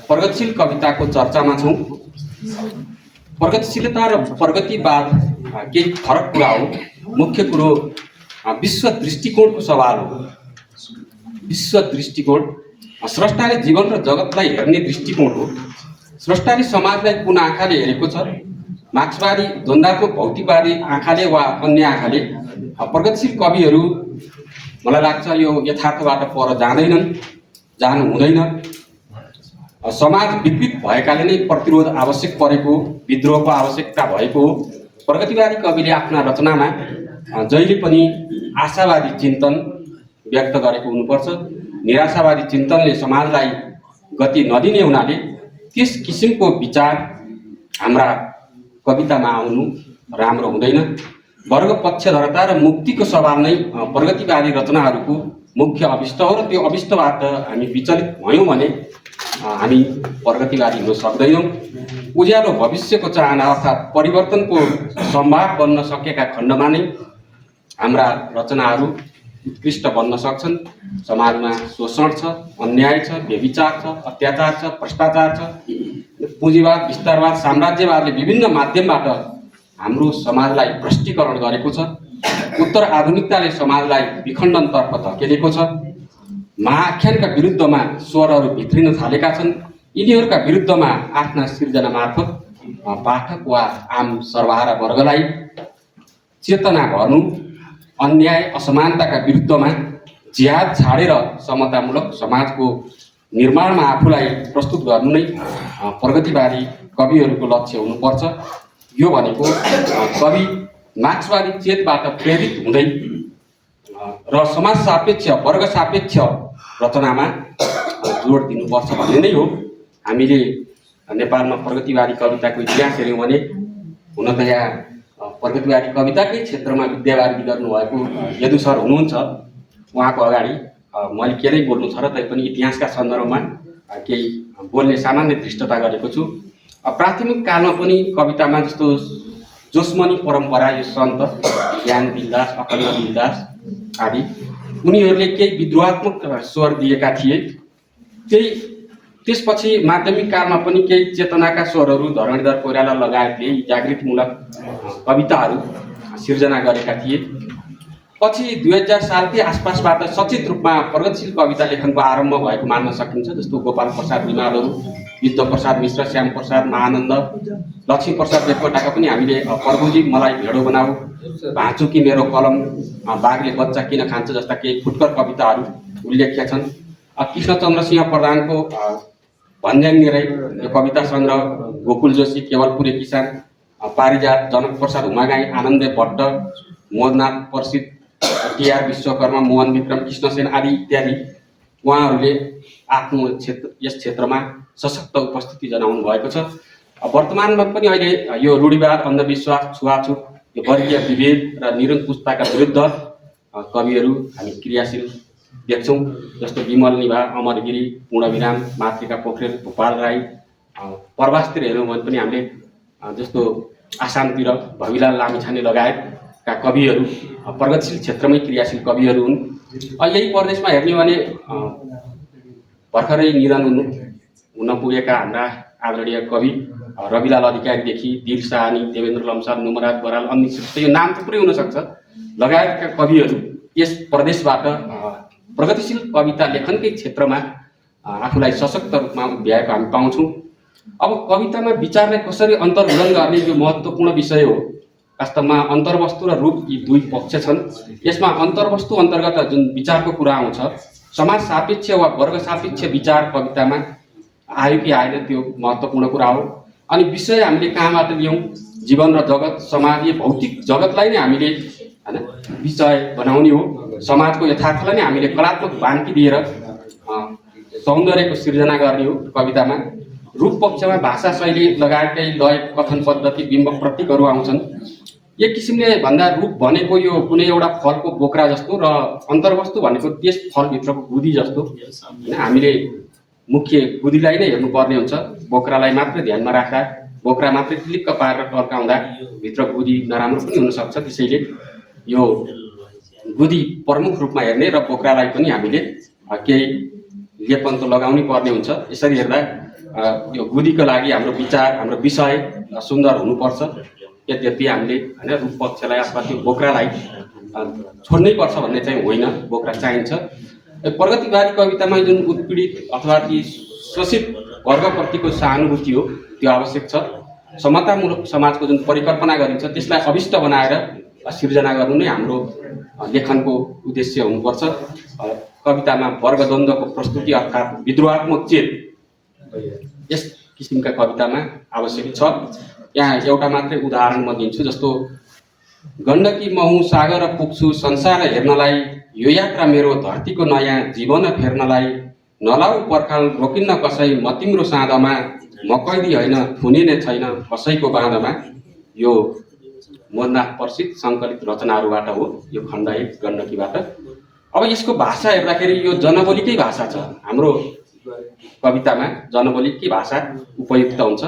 S9: प्रगतिशील कविताको चर्चामा छौँ। प्रगतिशीलता र प्रगतिवाद केही फरक कुरा हो। मुख्य कुरो विश्व दृष्टिकोणको सवाल हो। विश्व दृष्टिकोण स्रष्टाले जीवन र जगतलाई हेर्ने दृष्टिकोण हो। स्रष्टाले समाजलाई कुन आँखाले हेरेको छ, मार्क्सवादी द्वन्द्वात्मक भौतिकवादी आँखाले वा अन्य आँखाले। प्रगतिशील कविहरू मलाई लाग्छ यो यथार्थबाट पर जानु हुँदैन। समाज विकृत भएकाले नै प्रतिरोध आवश्यक परेको, विद्रोहको आवश्यकता भएको हो। प्रगतिवादी कविले आफ्ना रचनामा जहिले पनि आशावादी चिन्तन व्यक्त गरेको हुनुपर्छ। निराशावादी चिन्तनले समाजलाई गति नदिने हुनाले त्यस किसिमको विचार हाम्रा कवितामा आउनु राम्रो हुँदैन। वर्ग पक्षधरता र मुक्तिको सवाल नै प्रगतिवादी रचनाहरूको मुख्य अभिष्ट हो र त्यो अभिष्टबाट हामी विचलित भयौँ भने हामी प्रगतिवादी हुन सक्दैनौँ। उज्यालो भविष्यको चाहना अर्थात् परिवर्तनको सम्भाव बन्न सकेका खण्डमा नै हाम्रा रचनाहरू उत्कृष्ट बन्न सक्छन्। समाजमा शोषण छ, अन्याय छ, व्यभिचार छ, अत्याचार छ, भ्रष्टाचार छ, पुँजीवाद, विस्तारवाद, साम्राज्यवादले विभिन्न माध्यमबाट हाम्रो समाजलाई भ्रष्टीकरण गरेको छ। उत्तर आधुनिकताले समाजलाई विखण्डनतर्फ धकेलेको छ। महाआख्यानका विरुद्धमा स्वरहरू भित्रिन थालेका छन्। यिनीहरूका विरुद्धमा आफ्ना सिर्जना मार्फत पाठक वा आम सर्वहारा वर्गलाई चेतना भर्नु, अन्याय असमानताका विरुद्धमा जिहाद छाडेर समतामूलक समाजको निर्माणमा आफूलाई प्रस्तुत गर्नु नै प्रगतिवादी कविहरूको लक्ष्य हुनुपर्छ। यो भनेको कवि मार्क्सवादी चेतबाट प्रेरित हुँदै र समाज सापेक्ष, वर्ग सापेक्ष रचनामा जोड दिनुपर्छ भन्ने नै हो। हामीले नेपालमा प्रगतिवादी कविताको इतिहास हेऱ्यौँ भने हुन त यहाँ प्रगतिवादी कविताकै क्षेत्रमा विद्यावारिधि गर्नुभएको यदु सर हुनुहुन्छ। उहाँको अगाडि मैले के नै बोल्नु छ र तैपनि इतिहासका सन्दर्भमा केही बोल्ने सामान्य दृष्टता गरेको छु। प्राथमिक कालमा पनि कवितामा जस्तो जोस्मनी परम्परा, यो सन्त ज्ञान दिलदास, अखण्ड दिलदास आदि, उनीहरूले केही विद्रोहात्मक स्वर दिएका थिए। त्यसपछि माध्यमिक कालमा पनि केही चेतनाका स्वरहरू धरणीधर कोइराला लगायतले जागृतिमूलक कविताहरू सिर्जना गरेका थिए। पछि 2000 सालकै आसपासबाट सचेत रूपमा प्रगतिशील कविता लेखनको आरम्भ भएको मान्न सकिन्छ। जस्तो गोपाल प्रसाद रिमालहरू, विद्या प्रसाद मिश्र, श्याम प्रसाद महानन्द, लक्ष्मी प्रसाद देवकोटाका पनि हामीले प्रभुजी मलाई भेडो बनाऊ, भाँचु कि मेरो कलम, बाघले बच्चा किन खान्छ जस्ता केही फुटकर कविताहरू उल्लेख्य छन्। कृष्णचन्द्र सिंह प्रधानको भन्ज्याङ निरै यो कविता सङ्ग्रह, गोकुल जोशी, केवलपुरे किसान, पारिजात, जनक प्रसाद हुमागाई, आनन्द भट्ट, मोहननाथ प्रसिद्ध, टिआर विश्वकर्मा, मोहन विक्रम, कृष्णसेन आदि इत्यादि, उहाँहरूले आफ्नो यस क्षेत्रमा सशक्त उपस्थिति जनाउनु भएको छ। वर्तमानमा पनि अहिले यो रूढिवाद, अन्धविश्वास, छुवाछुत, यो वर्गीय विभेद र निरङ्कुशताका विरुद्ध कविहरू हामी क्रियाशील देख्छौँ। जस्तो विमल निभा, अमर गिरी, पूर्णविराम, मातृका पोखरेल, भोपाल राई, प्रवासतिर हेऱ्यौँ भने पनि हामीले जस्तो आसामतिर भविलाल लामिछाने लगायतका कविहरू प्रगतिशील क्षेत्रमै क्रियाशील कविहरू हुन्। यही प्रदेशमा हेर्ने भने भर्खरै निधन हुन पुगेका हाम्रा आदरणीय कवि रविलाल अधिकारीदेखि दिल साहनी, देवेन्द्र लम्साल, नुमराज बराल, अन्य यो नाम थुप्रै हुनसक्छ लगायतका कविहरू यस प्रदेशबाट प्रगतिशील कविता लेखनकै क्षेत्रमा आफूलाई सशक्त रूपमा उभ्याएको हामी पाउँछौँ। अब कवितामा विचारलाई कसरी अन्तर्घलन गर्ने यो महत्त्वपूर्ण विषय हो। वास्तवमा अन्तर्वस्तु र रूप यी दुई पक्ष छन्। यसमा अन्तर्वस्तु अन्तर्गत जुन विचारको कुरा आउँछ, समाज सापेक्ष वा वर्ग सापेक्ष विचार कवितामा आयो कि आएन त्यो महत्त्वपूर्ण कुरा हो। अनि विषय हामीले कहाँबाट ल्याउँ, जीवन र जगत, समाजीय भौतिक जगतलाई नै हामीले हैन विषय बनाउने हो। समाजको यथार्थलाई नै हामीले कलात्मक बान्की दिएर सौन्दर्यको सिर्जना गर्ने हो कवितामा। रूप पक्षमा भाषा शैली लगायतकै लय, कथन पद्धति, बिम्ब प्रतीकहरू आउँछन्। एक किसिमले भन्दा रूप भनेको यो कुनै एउटा फलको बोक्रा जस्तो र अन्तर्वस्तु भनेको त्यस फलभित्रको गुदी जस्तो हैन। हामीले मुख्य गुदीलाई नै हेर्नुपर्ने हुन्छ। बोक्रालाई मात्रै ध्यानमा राख्दा, बोक्रा मात्रै क्लिक्क पारेर टर्काउँदा भित्र गुदी नराम्रो पनि हुनसक्छ। त्यसैले यो गुदी प्रमुख रूपमा हेर्ने र बोक्रालाई पनि हामीले केही लेपन त लगाउनै पर्ने हुन्छ। यसरी हेर्दा यो गुदीको लागि हाम्रो विचार, हाम्रो विषय सुन्दर हुनुपर्छ। यद्यपि हामीले हैन रूप पक्षलाई अथवा त्यो बोक्रालाई छोड्नै पर्छ भन्ने चाहिँ होइन, बोक्रा चाहिन्छ। प्रगतिवादी कवितामा जुन उत्पीडित अथवा ती शोषित वर्गप्रतिको सहानुभूति हो त्यो आवश्यक छ। समतामूलक समाजको जुन परिकल्पना गरिन्छ त्यसलाई अभिष्ट बनाएर सिर्जना गर्नु नै हाम्रो लेखनको उद्देश्य हुनुपर्छ। कवितामा वर्गद्वन्द्वको प्रस्तुति अर्थात् विद्रोहात्मक चेत यस किसिमका कवितामा आवश्यक छ। यहाँ एउटा मात्रै उदाहरण म दिन्छु। जस्तो गण्डकी महु सागर पुग्छु संसार हेर्नलाई, यो यात्रा मेरो धरतीको नयाँ जीवन फेर्नलाई, नलाउ पर्खाल रोकिन्न कसै म तिम्रो साँधमा, म कैदी होइन थुनिने छैन कसैको बाँधमा। यो मोहननाथ प्रसिद्ध सङ्कलित रचनाहरूबाट हो यो खण्ड 1 गण्डकीबाट। अब यसको भाषा हेर्दाखेरि यो जनबोलीकै भाषा छ। हाम्रो कवितामा जनबोलीकै भाषा उपयुक्त हुन्छ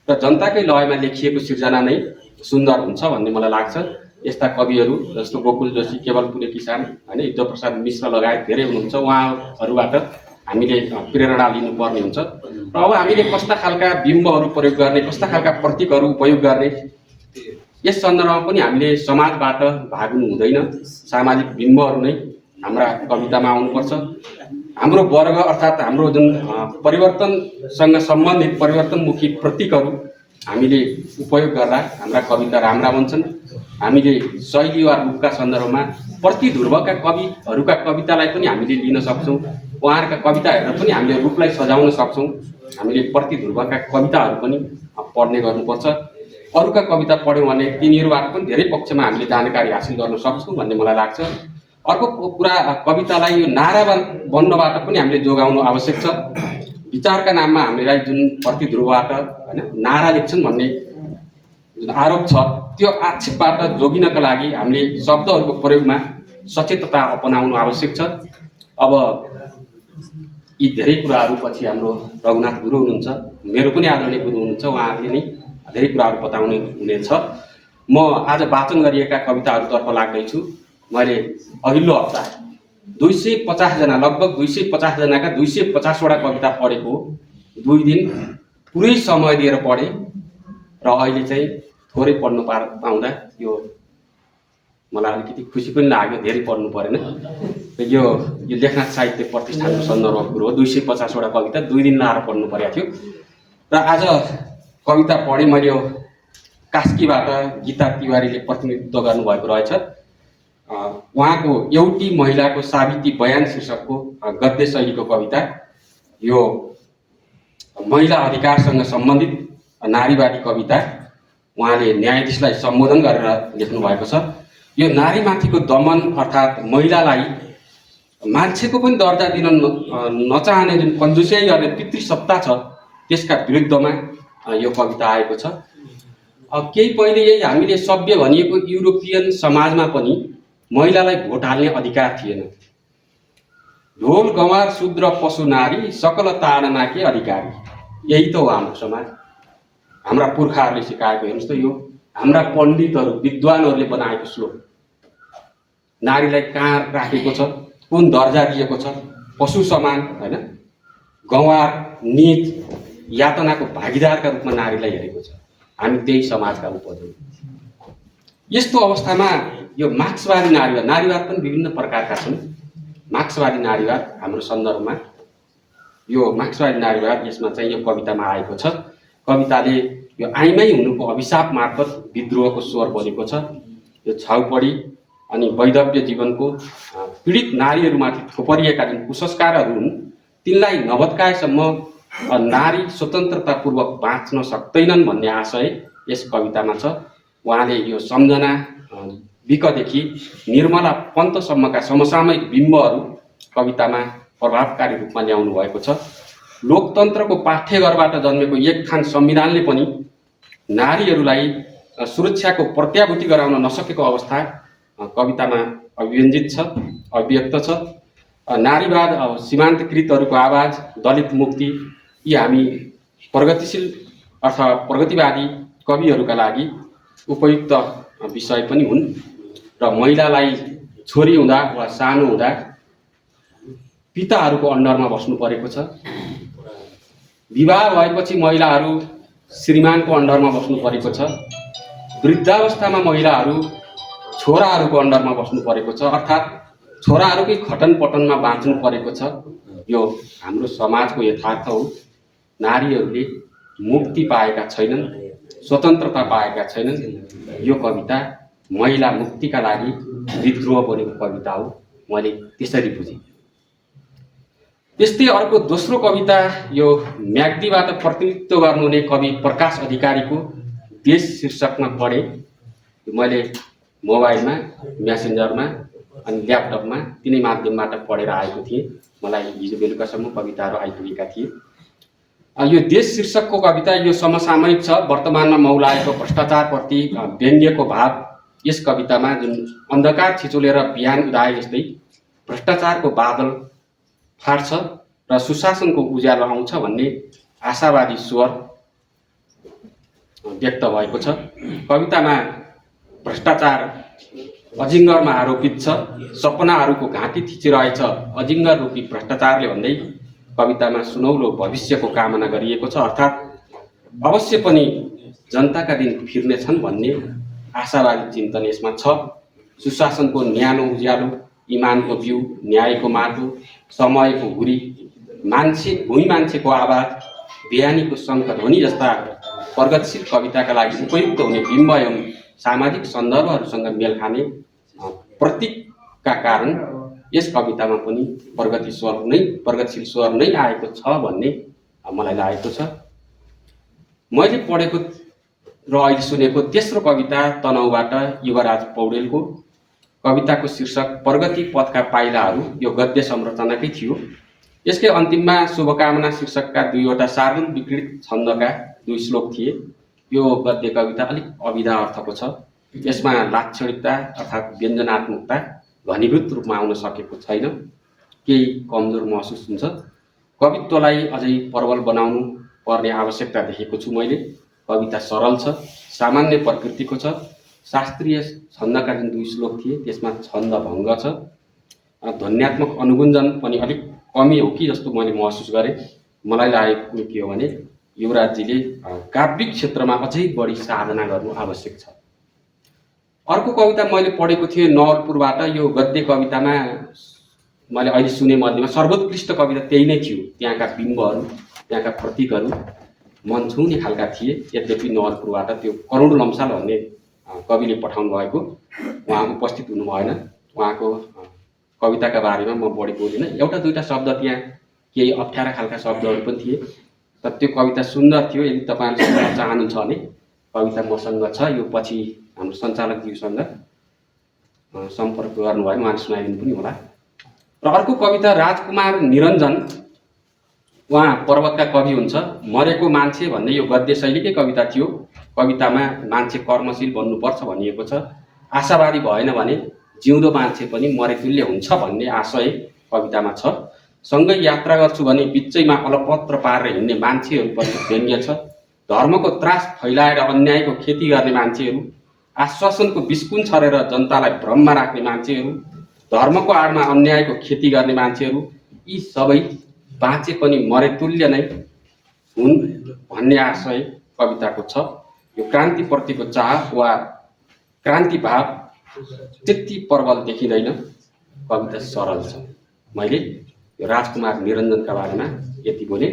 S9: र जनताकै लयमा लेखिएको सिर्जना नै सुन्दर हुन्छ भन्ने मलाई लाग्छ। यस्ता कविहरू जस्तो गोकुल जोशी, केवल पुरे किसान, होइन, युद्धप्रसाद मिश्र लगायत धेरै हुनुहुन्छ। उहाँहरूबाट हामीले प्रेरणा लिनुपर्ने हुन्छ। र अब हामीले कस्ता खालका बिम्बहरू प्रयोग गर्ने, कस्ता खालका प्रतीकहरू उपयोग गर्ने, यस सन्दर्भमा पनि हामीले समाजबाट भाग्नु हुँदैन। सामाजिक बिम्बहरू नै हाम्रा कवितामा आउनुपर्छ। हाम्रो वर्ग अर्थात् हाम्रो जुन परिवर्तनसँग सम्बन्धित परिवर्तनमुखी प्रतीकहरू हामीले उपयोग गर्दा हाम्रा कविता राम्रा बन्छन्। हामीले शैली वा रूपका सन्दर्भमा प्रति ध्रुवका कविहरूका कवितालाई पनि हामीले लिन सक्छौँ। उहाँहरूका कविता हेरेर पनि हामीले रूपलाई सजाउन सक्छौँ। हामीले प्रति ध्रुवका कविताहरू पनि पढ्ने गर्नुपर्छ। अरूका कविता पढ्यौँ भने तिनीहरूबाट पनि धेरै पक्षमा हामीले जानकारी हासिल गर्न सक्छौँ भन्ने मलाई लाग्छ। अर्को कुरा, कवितालाई यो नारा बन्नबाट पनि हामीले जोगाउनु आवश्यक छ। विचारका नाममा हामीलाई जुन प्रति ध्रुवबाट होइन नारा लेख्छन् भन्ने जुन आरोप छ, त्यो आक्षेपबाट जोगिनका लागि हामीले शब्दहरूको प्रयोगमा सचेतता अपनाउनु आवश्यक छ। अब यी धेरै कुराहरू पछि हाम्रो रघुनाथ गुरु हुनुहुन्छ, मेरो पनि आदरणीय गुरु हुनुहुन्छ, उहाँहरूले नै धेरै कुराहरू बताउनु हुनेछ। म आज वाचन गरिएका कविताहरूतर्फ लाग्दैछु। मैले अघिल्लो हप्ता 250 जना, लगभग 250 जनाका 250वटा कविता पढेको, 2 दिन पुरै समय दिएर पढेँ र अहिले चाहिँ थोरै पढ्नु पाउँदा यो मलाई अलिकति खुसी पनि लाग्यो। धेरै पढ्नु परेन। यो लेखनाथ साहित्य प्रतिष्ठानको सन्दर्भको कुरो हो। 250वटा कविता 2 दिन लाएर पढ्नु परेको थियो र आज कविता पढेँ मैले। यो कास्कीबाट गीता तिवारीले प्रतिनिधित्व गर्नुभएको रहेछ। उहाँको एउटी महिलाको साबिती बयान शीर्षकको गद्य शैलीको कविता। यो महिला अधिकारसँग सम्बन्धित नारीवादी कविता। उहाँले न्यायाधीशलाई सम्बोधन गरेर लेख्नु भएको छ। यो नारीमाथिको दमन अर्थात् महिलालाई मान्छेको पनि दर्जा दिन नचाहने जुन कन्जुसियाई गर्ने पितृसत्ता छ, त्यसका विरुद्धमा यो कविता आएको छ। केही पहिले यही हामीले सभ्य भनिएको युरोपियन समाजमा पनि महिलालाई भोट हाल्ने अधिकार थिएन। ढोल गवार शूद्र पशु नारी सकल ताडना के अधिकारी, यही त हो हाम्रो समाज। हाम्रा पुर्खाहरूले सिकाएको। हेर्नुहोस् त, यो हाम्रा पण्डितहरू विद्वानहरूले बनाएको श्लोक। नारीलाई कहाँ राखेको छ, कुन दर्जा दिएको छ, पशु समान, होइन, गवार, नीच, यातनाको भागीदारका रूपमा नारीलाई हेरेको छ। हामी त्यही समाजका उपज हौँ। यस्तो अवस्थामा यो मार्क्सवादी नारीवाद पनि विभिन्न प्रकारका छन्। मार्क्सवादी नारीवाद हाम्रो सन्दर्भमा यो मार्क्सवादी नारीवाद, यसमा चाहिँ यो कवितामा आएको छ। कविताले यो आइमै हुनुको अभिशाप मार्फत विद्रोहको स्वर बोलेको छ। यो छाउपडी अनि वैधव्य जीवनको पीडित नारीहरूमाथि थोपरिएका जुन कुसंस्कारहरू हुन्, तिनलाई नभत्काएसम्म नारी स्वतन्त्रतापूर्वक बाँच्न सक्दैनन् भन्ने आशय यस कवितामा छ। उहाँले यो सम्झना विकदेखि निर्मला पन्तसम्मका समसामयिक बिम्बहरू कवितामा प्रभावकारी रूपमा ल्याउनु भएको छ। लोकतन्त्रको पाठ्यघरबाट जन्मेको एक थान संविधानले पनि नारीहरूलाई सुरक्षाको प्रत्याभूति गराउन नसकेको अवस्था कवितामा अभिव्यक्त छ। नारीवाद, सीमान्तकृतहरूको आवाज, दलित मुक्ति, यी हामी प्रगतिशील अथवा प्रगतिवादी कविहरूका लागि उपयुक्त विषय पनि हुन्। र महिलालाई छोरी हुँदा वा सानो हुँदा पिताहरूको अन्डरमा बस्नु परेको छ। विवाह भएपछि महिलाहरू श्रीमानको अन्डरमा बस्नु परेको छ। वृद्धावस्थामा महिलाहरू छोराहरूको अन्डरमा बस्नु परेको छ, अर्थात् छोराहरूकै खटन पटनमा बाँच्नु परेको छ। यो हाम्रो समाजको यथार्थ हो। नारीहरूले मुक्ति पाएका छैनन्, स्वतन्त्रता पाएका छैनन्। यो कविता महिला मुक्तिका लागि विद्रोह बनेको कविता हो, मैले त्यसरी बुझेँ। त्यस्तै अर्को दोस्रो कविता यो म्याग्दीबाट प्रतिनिधित्व गर्नुहुने कवि प्रकाश अधिकारीको देश शीर्षकमा पढेँ। मैले मोबाइलमा, म्यासेन्जरमा अनि ल्यापटपमा तिनै माध्यमबाट पढेर आएको थिएँ। मलाई हिजो बेलुकासम्म कविताहरू आइपुगेका थिए। यो देश शीर्षकको कविता यो समसामयिक छ। वर्तमानमा मौलाएको भ्रष्टाचारप्रति व्यङ्ग्यको भाव यस कवितामा जुन अन्धकार छिचोलेर बिहान उदाए जस्तै भ्रष्टाचारको बादल फाट्छ र सुशासनको उज्यालो आउँछ भन्ने आशावादी स्वर व्यक्त भएको छ। कवितामा भ्रष्टाचार अजिङ्गरमा आरोपित छ। सपनाहरूको घाँटी थिचिरहेछ अजिङ्गर रूपी भ्रष्टाचारले भन्दै कवितामा सुनौलो भविष्यको कामना गरिएको छ। अर्थात् अवश्य पनि जनताका दिन फिर्नेछन् भन्ने आशावादी चिन्तन यसमा छ। सुशासनको न्यानो उज्यालो, इमानको बिउ, न्यायको माटो, समयको हुरी, भुइँ मान्छेको आवाज, बिहानीको शङ्खध्वनि जस्ता प्रगतिशील कविताका लागि उपयुक्त हुने बिम्ब एवं सामाजिक सन्दर्भहरूसँग मेल खाने प्रतीकका कारण यस कवितामा पनि प्रगतिशील स्वर नै आएको छ भन्ने मलाई लागेको छ। मैले पढेको र अहिले सुनेको तेस्रो कविता तनहुबाट युवराज पौडेलको कविताको शीर्षक प्रगति पथका पाइलाहरू यो गद्य संरचनाकै थियो। यसकै अन्तिममा शुभकामना शीर्षकका 2वटा सार्वल विकृत छन्दका 2 श्लोक थिए। यो गद्य कविता अलिक अविधा अर्थको छ। यसमा लाक्षणिकता अर्थात् व्यञ्जनात्मकता घनीभूत रूपमा आउन सकेको छैन। केही कमजोर महसुस हुन्छ। कवित्वलाई अझै प्रबल बनाउनु पर्ने आवश्यकता देखेको छु मैले। कविता सरल छ, सामान्य प्रकृतिको छ। शास्त्रीय छन्दका जुन 2 श्लोक थिए त्यसमा छन्द भङ्ग छ। ध्वन्यात्मक अनुगुञ्जन पनि अलिक कमी हो कि जस्तो मैले महसुस गरेँ। मलाई लागेको कुरो के हो भने युवराजजीले काव्यिक क्षेत्रमा अझै बढी साधना गर्नु आवश्यक छ। अर्को कविता मैले पढेको थिएँ नवलपुरबाट। यो गद्य कवितामा मैले अहिले सुने मध्येमा सर्वोत्कृष्ट कविता त्यही नै थियो। त्यहाँका बिम्बहरू, त्यहाँका प्रतीकहरू मन छुने खालका थिए। यद्यपि नवलपुरबाट त्यो करुण लम्साल भन्ने कविले पठाउनु भएको, उहाँ उपस्थित हुनु भएन। उहाँको कविताका बारेमा म बढी बोलिनँ। एउटा दुईटा शब्द त्यहाँ केही अप्ठ्यारा खालका शब्दहरू पनि थिए, तर त्यो कविता सुन्दर थियो। यदि तपाईँहरूले सुन्न चाहनुहुन्छ भने कविता मसँग छ। यो पछि हाम्रो सञ्चालकज्यूसँग सम्पर्क गर्नुभयो भने उहाँले सुनाइदिनु पनि होला। र अर्को कविता राजकुमार निरञ्जन, उहाँ पर्वतका कवि हुन्छ। मरेको मान्छे भन्ने यो गद्य शैलीकै कविता थियो। कवितामा मान्छे कर्मशील बन्नुपर्छ भनिएको छ। आशावादी भएन भने जिउँदो मान्छे पनि मरेतुल्य हुन्छ भन्ने आशय कवितामा छ। सँगै यात्रा गर्छु भने बिचैमा अलपत्र पारेर हिँड्ने मान्छेहरूप्रति व्यङ्ग्य छ। धर्मको त्रास फैलाएर अन्यायको खेती गर्ने मान्छेहरू, आश्वासनको बिस्कुन छरेर जनतालाई भ्रममा राख्ने मान्छेहरू, धर्मको आडमा अन्यायको खेती गर्ने मान्छेहरू, यी सबै बाँचे पनि मरेतुल्य नै हुन् भन्ने आशय कविताको छ। यो क्रान्तिप्रतिको चाह वा क्रान्ति भाव त्यति प्रबल देखिँदैन। कविता सरल छ। मैले यो राजकुमार निरञ्जनका बारेमा यति बोलेँ।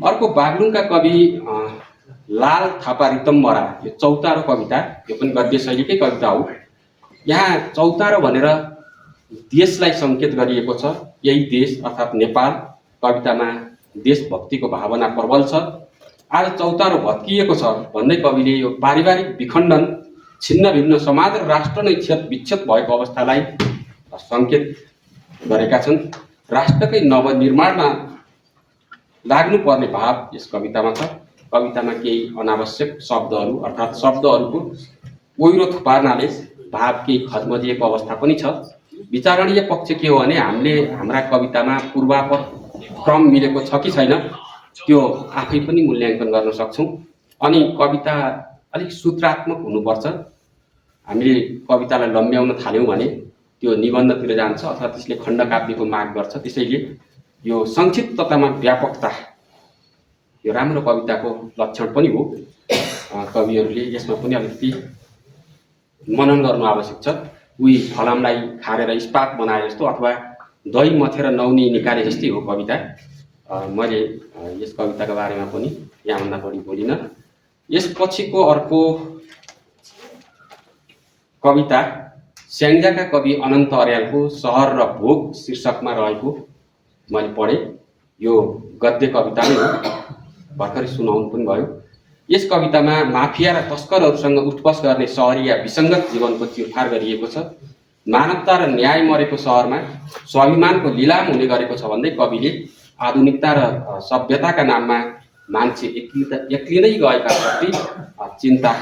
S9: अर्को बागलुङका कवि लाल थापा रितम्बरा, यो चौतारो कविता, यो पनि गद्य शैलीकै कविता हो। यहाँ चौतारो भनेर देशलाई सङ्केत गरिएको छ। यही देश अर्थात् नेपाल। कवितामा देशभक्तिको भावना प्रबल छ। आज चौतारो भत्किएको छ भन्दै कविले यो पारिवारिक विखण्डन, छिन्न भिन्न समाज र राष्ट्र नै विच्छेद भएको अवस्थालाई सङ्केत गरेका छन्। राष्ट्रकै नवनिर्माणमा लाग्नुपर्ने भाव यस कवितामा छ। कवितामा केही अनावश्यक शब्दहरू अर्थात् शब्दहरूको ओहिरो थुपार्नाले भाव केही खजमजिएको अवस्था पनि छ। विचारणीय पक्ष के हो भने हामीले हाम्रा कवितामा पूर्वापर क्रम मिलेको छ कि छैन त्यो आफै पनि मूल्याङ्कन गर्न सक्छौँ। अनि कविता अलिक सूत्रात्मक हुनुपर्छ। हामीले कवितालाई लम्ब्याउन थाल्यौँ भने त्यो निबन्धतिर जान्छ अथवा त्यसले खण्डकाव्यको माग गर्छ। त्यसैले यो संक्षिप्ततामा व्यापकता यो राम्रो कविताको लक्षण पनि हो। कविहरूले यसमा पनि अलिकति मनन गर्नु आवश्यक छ। उही फलामलाई खारेर इस्पात बनाए जस्तो अथवा दही मथेर नौनी निकाले जस्तै हो कविता। मैले यस कविताको बारेमा पनि यहाँभन्दा बढी बोलिनँ। यसपछिको अर्को कविता स्याङ्जाका कवि अनन्त अर्यालको सहर र भोग शीर्षकमा रहेको मैले पढेँ। यो गद्य कविता नै हो, भर्खरै सुनाउनु पनि भयो। यस कवितामा माफिया र तस्करहरूसँग उठबस गर्ने सहरिया विसङ्गत जीवनको चिरफार गरिएको छ। मानवता र न्याय मरेको सहरमा स्वाभिमानको लिलाम हुने गरेको छ भन्दै कविले आधुनिकता र सभ्यताका नाममा मान्छे एक्लिँदै गएका प्रति चिन्ता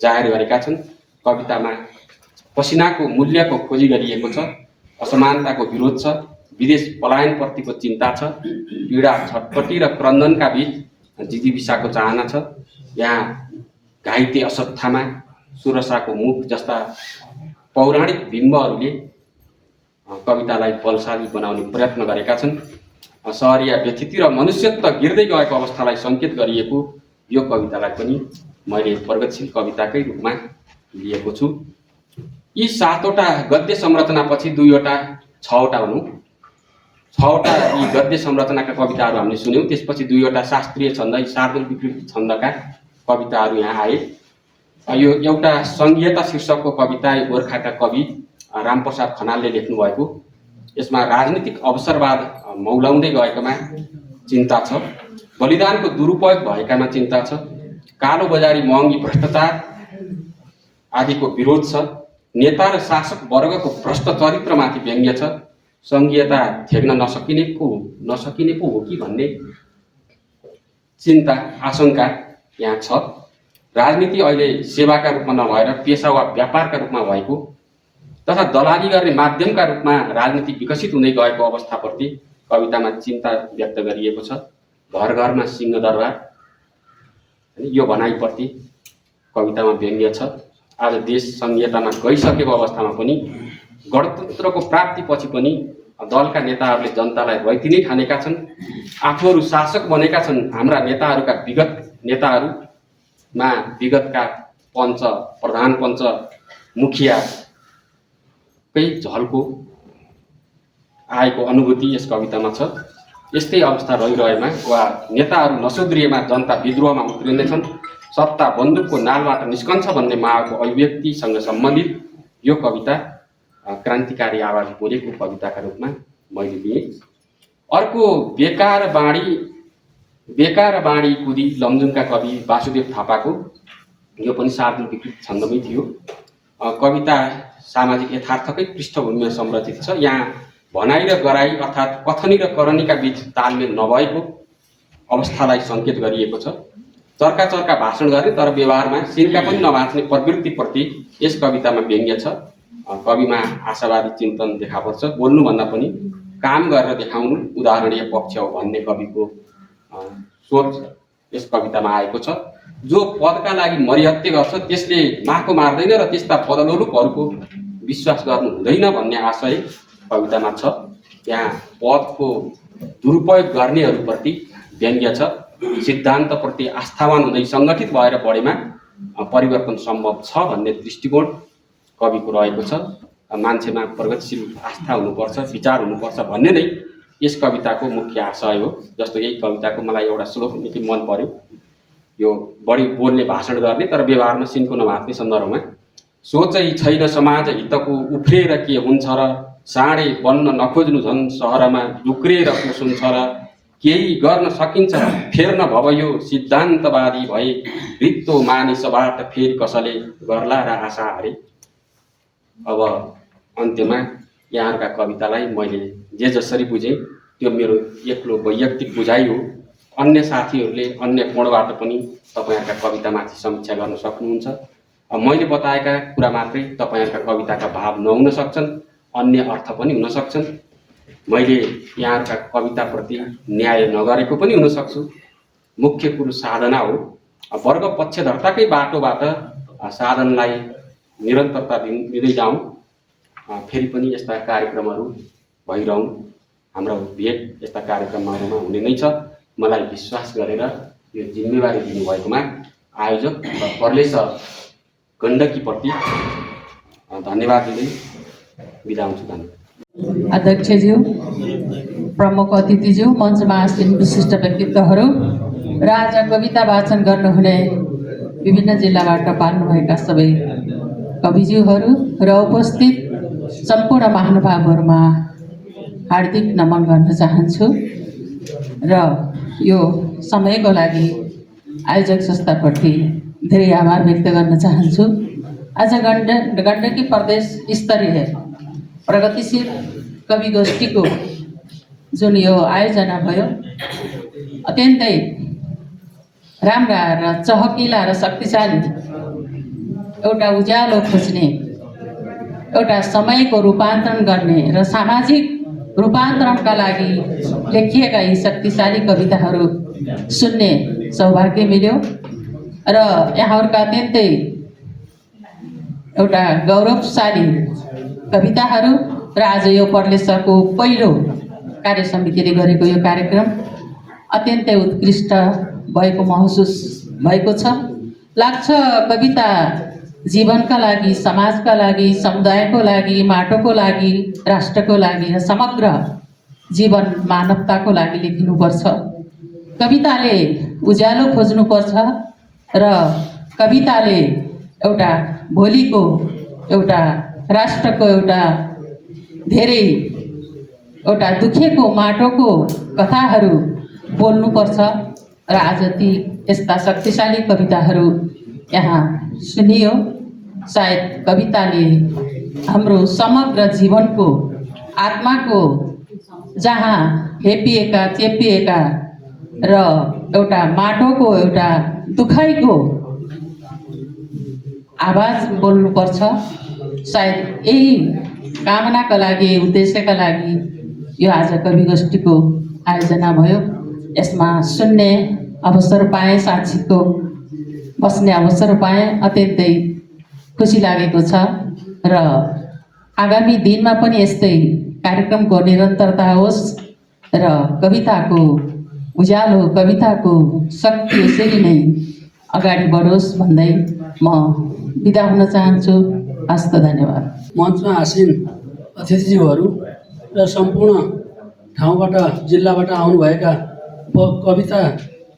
S9: जाहेर गरेका छन्। कवितामा पसिनाको मूल्यको खोजी गरिएको छ। असमानताको विरोध छ, विदेश पलायनप्रतिको चिन्ता छ, पीडा छटपटी र क्रन्दनका बीच जिजीविसाको चाहना छ। यहाँ घाइते अश्वत्थामा, सुरसाको मुख जस्ता पौराणिक बिम्बहरूले कवितालाई बलशाली बनाउने प्रयत्न गरेका छन्। सहरिया व्यथिति र मनुष्यत्व गिर्दै गएको अवस्थालाई सङ्केत गरिएको यो कवितालाई पनि मैले प्रगतिशील कविताकै रूपमा लिएको छु। यी 7वटा गद्य संरचनापछि 2वटा 6वटा भनौँ 6वटा यी गद्य संरचनाका कविताहरू हामीले सुन्यौँ। त्यसपछि 2वटा शास्त्रीय छन्द, शार्दूल विकृति छन्दका कविताहरू यहाँ आए। यो एउटा सङ्घीयता शीर्षकको कविता यो गोर्खाका कवि रामप्रसाद खनालले लेख्नु भएको। यसमा राजनीतिक अवसरवाद मौलाउँदै गएकोमा चिन्ता छ, बलिदानको दुरुपयोग भएकामा चिन्ता छ, कालो बजारी, महँगी, भ्रष्टाचार आदिको विरोध छ, नेता र शासक वर्गको भ्रष्ट चरित्रमाथि व्यङ्ग्य छ, सङ्घीयता थेग्न नसकिने पो हो कि भन्ने चिन्ता आशंका यहाँ छ। राजनीति अहिले सेवाका रूपमा नभएर पेसा वा व्यापारका रूपमा भएको तथा दलाली गर्ने माध्यमका रूपमा राजनीति विकसित हुँदै गएको अवस्थाप्रति कवितामा चिन्ता व्यक्त गरिएको छ। घर घरमा सिंहदरबार, यो भनाइप्रति कवितामा व्यङ्ग्य छ। आज देश सङ्घीयतामा गइसकेको अवस्थामा पनि गणतन्त्रको प्राप्तिपछि पनि दलका नेताहरूले जनतालाई रैतिनै ठानेका छन्। आफूहरू शासक बनेका छन्। हाम्रा नेताहरूका नेताहरूमा विगतका पञ्च, प्रधान पञ्च, मुखियाकै झल्को आएको अनुभूति यस कवितामा छ। यस्तै अवस्था रहिरहेमा वा नेताहरू नसुध्रिएमा जनता विद्रोहमा उत्रिनेछन्। सत्ता बन्दुकको नालबाट निस्कन्छ भन्ने मागको अभिव्यक्तिसँग सम्बन्धित यो कविता क्रान्तिकारी आवाज बोलेको कविताका रूपमा मैले लिएँ। अर्को बेकार बाणी कुदी लमजुङका कवि वासुदेव थापाको, यो पनि शार्दूल विकृति छन्दमै थियो। कविता सामाजिक यथार्थकै पृष्ठभूमिमा संरचित छ। यहाँ भनाइ र गराइ अर्थात् कथनी र करणीका बीच तालमेल नभएको अवस्थालाई सङ्केत गरिएको छ। चर्का भाषण गर्ने तर व्यवहारमा सिनका पनि नभाँच्ने प्रवृत्तिप्रति यस कवितामा व्यङ्ग्य छ। कविमा आशावादी चिन्तन देखा पर्छ। बोल्नुभन्दा पनि काम गरेर देखाउनु उदाहरणीय पक्ष हो भन्ने कविको सोच यस कवितामा आएको छ। जो पदका लागि मरिहत्ते गर्छ त्यसले माखो मार्दैन र त्यस्ता पदलोलुपहरूको विश्वास गर्नु हुँदैन भन्ने आशय कवितामा छ। यहाँ पदको दुरुपयोग गर्नेहरूप्रति व्यङ्ग्य छ। सिद्धान्तप्रति आस्थावान हुँदै सङ्गठित भएर बढेमा परिवर्तन सम्भव छ भन्ने दृष्टिकोण कविको रहेको छ। मान्छेमा प्रगतिशील आस्था हुनुपर्छ, विचार हुनुपर्छ भन्ने नै यस कविताको मुख्य आशय हो। जस्तो यही कविताको मलाई एउटा श्लोक निकै मन पर्यो। यो बढी बोल्ने, भाषण गर्ने तर व्यवहारमा सिनको नभाँच्ने सन्दर्भमा, सोचै छैन समाज हितको उफ्रिएर के हुन्छ र, साँडे बन्न नखोज्नु झन् सहरमा डुक्रिएर पोसुन्छ र, केही गर्न सकिन्छ फेर्न भव यो सिद्धान्तवादी भए, रित्तो मानिसबाट फेरि कसले गर्ला र आशा हरे। अब अन्त्यमा यहाँहरूका कवितालाई मैले जे जसरी बुझेँ त्यो मेरो एक्लो वैयक्तिक बुझाइ हो। अन्य साथीहरूले अन्य कोणबाट पनि तपाईँहरूका कवितामाथि समीक्षा गर्न सक्नुहुन्छ। मैले बताएका कुरा मात्रै तपाईँहरूका कविताका भाव नहुन सक्छन्, अन्य अर्थ पनि हुन सक्छन्। मैले यहाँहरूका कविताप्रति न्याय नगरेको पनि हुन सक्छु। मुख्य कुरो साधना हो। वर्ग पक्षधर्ताकै बाटोबाट साधनलाई निरन्तरता दिँदै जाउँ। फेरि पनि यस्ता कार्यक्रमहरू भइरहन्। हाम्रो भेट यस्ता कार्यक्रमहरूमा हुने नै छ। मलाई विश्वास गरेर यो जिम्मेवारी दिनुभएकोमा आयोजक र पर्लेश गण्डकीप्रति धन्यवाद दिँदै बिदा हुन्छु। धन्यवाद।
S7: अध्यक्षज्यू, प्रमुख अतिथिज्यू, मञ्चमा आसीन विशिष्ट व्यक्तित्वहरू र आज कविता वाचन गर्नुहुने विभिन्न जिल्लाबाट पाल्नुभएका सबै कविज्यूहरू र उपस्थित सम्पूर्ण महानुभावहरूमा हार्दिक नमन गर्न चाहन्छु र यो समयको लागि आयोजक संस्थाप्रति धेरै आभार व्यक्त गर्न चाहन्छु। आज गण्डकी प्रदेश स्तरीय प्रगतिशील कवि गोष्ठीको जुन यो आयोजना भयो, अत्यन्तै राम्रा र चहकिला र शक्तिशाली एउटा उज्यालो खोज्ने एउटा समयको रूपान्तरण गर्ने र सामाजिक रूपान्तरणका लागि लेखिएका यी शक्तिशाली कविताहरू सुन्ने सौभाग्य मिल्यो र यहाँहरूका अत्यन्तै एउटा गौरवशाली कविताहरू र आज यो पर्लेश्वरको पहिलो कार्य समितिले गरेको यो कार्यक्रम अत्यन्तै उत्कृष्ट भएको महसुस भएको छ। लाग्छ कविता जीवनका लागि, समाजका लागि, समुदायको लागि, माटोको लागि, राष्ट्रको लागि र समग्र जीवन मानवताको लागि लेखिनुपर्छ। कविताले उज्यालो खोज्नुपर्छ र कविताले एउटा भोलिको एउटा राष्ट्रको एउटा धेरै एउटा दुखेको माटोको कथाहरू बोल्नुपर्छ र आज ती यस्ता शक्तिशाली कविताहरू यहाँ सुनियो। सायद कविताले हाम्रो समग्र जीवनको आत्माको जहाँ हेपिएका चेपिएका र एउटा माटोको एउटा दुखाइको आवाज बोल्नुपर्छ। सायद यही कामनाका लागि, उद्देश्यका लागि यो आज कवि गोष्ठीको आयोजना भयो। यसमा सुन्ने अवसर पाएँ, साक्षीको बस्ने अवसर पाएँ, अत्यन्तै खुसी लागेको छ र आगामी दिनमा पनि यस्तै कार्यक्रमको निरन्तरता होस् र कविताको उज्यालो, कविताको शक्ति यसरी नै अगाडि बढोस् भन्दै म बिदा हुन चाहन्छु। हस्त धन्यवाद।
S10: मञ्चमा आसीन अतिथिज्यूहरू र सम्पूर्ण ठाउँबाट, जिल्लाबाट आउनुभएका कविता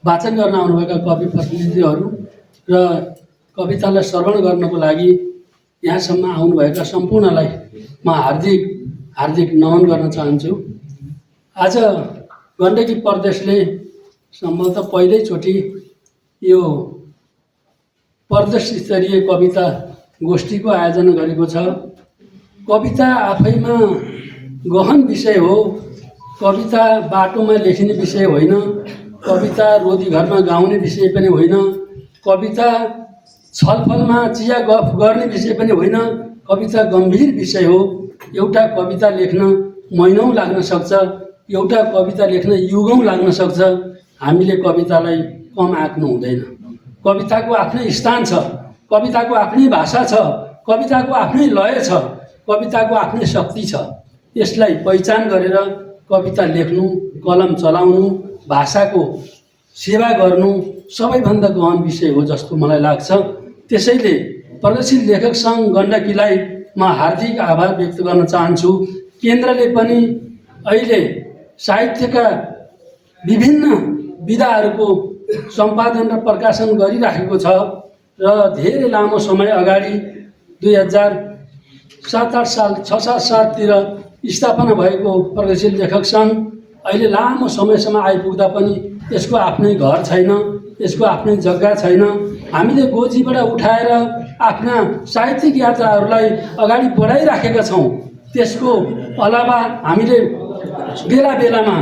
S10: वाचन गर्न आउनुभएका कवि प्रतिनिधिहरू र कवितालाई श्रवण गर्नको लागि यहाँसम्म आउनुभएका सम्पूर्णलाई म हार्दिक नमन गर्न चाहन्छु। आज गण्डकी प्रदेशले सम्भवतः पहिल्यैचोटि यो प्रदेश स्तरीय कविता गोष्ठीको आयोजना गरेको छ। कविता आफैमा गहन विषय हो। कविता बाटोमा लेखिने विषय होइन, कविता रोदी घरमा गाउने विषय पनि होइन, कविता छलफलमा चिया गफ गर्ने विषय पनि होइन, कविता गम्भीर विषय हो। एउटा कविता लेख्न महिनौँ लाग्न सक्छ, एउटा कविता लेख्न युगौँ लाग्न सक्छ। हामीले कवितालाई कम आँक्नु हुँदैन। कविताको आफ्नै स्थान छ, कविताको आफ्नै भाषा छ, कविताको आफ्नै लय छ, कविताको आफ्नै शक्ति छ। यसलाई पहिचान गरेर कविता लेख्नु, कलम चलाउनु, भाषाको सेवा गर्नु सबैभन्दा गहन विषय हो जस्तो मलाई लाग्छ। त्यसैले प्रगतिशील लेखक सङ्घ गण्डकीलाई म हार्दिक आभार व्यक्त गर्न चाहन्छु। केन्द्रले पनि अहिले साहित्यका विभिन्न विधाहरूको सम्पादन र प्रकाशन गरिराखेको छ र धेरै लामो समय अगाडि 2007-08 साल 6-7 सालतिर स्थापना भएको प्रगतिशील लेखक सङ्घ अहिले लामो समयसम्म आइपुग्दा पनि यसको आफ्नै घर छैन, यसको आफ्नै जग्गा छैन। हामीले गोजीबाट उठाएर आफ्ना साहित्यिक यात्राहरूलाई अगाडि बढाइराखेका छौँ। त्यसको अलावा हामीले बेला बेलामा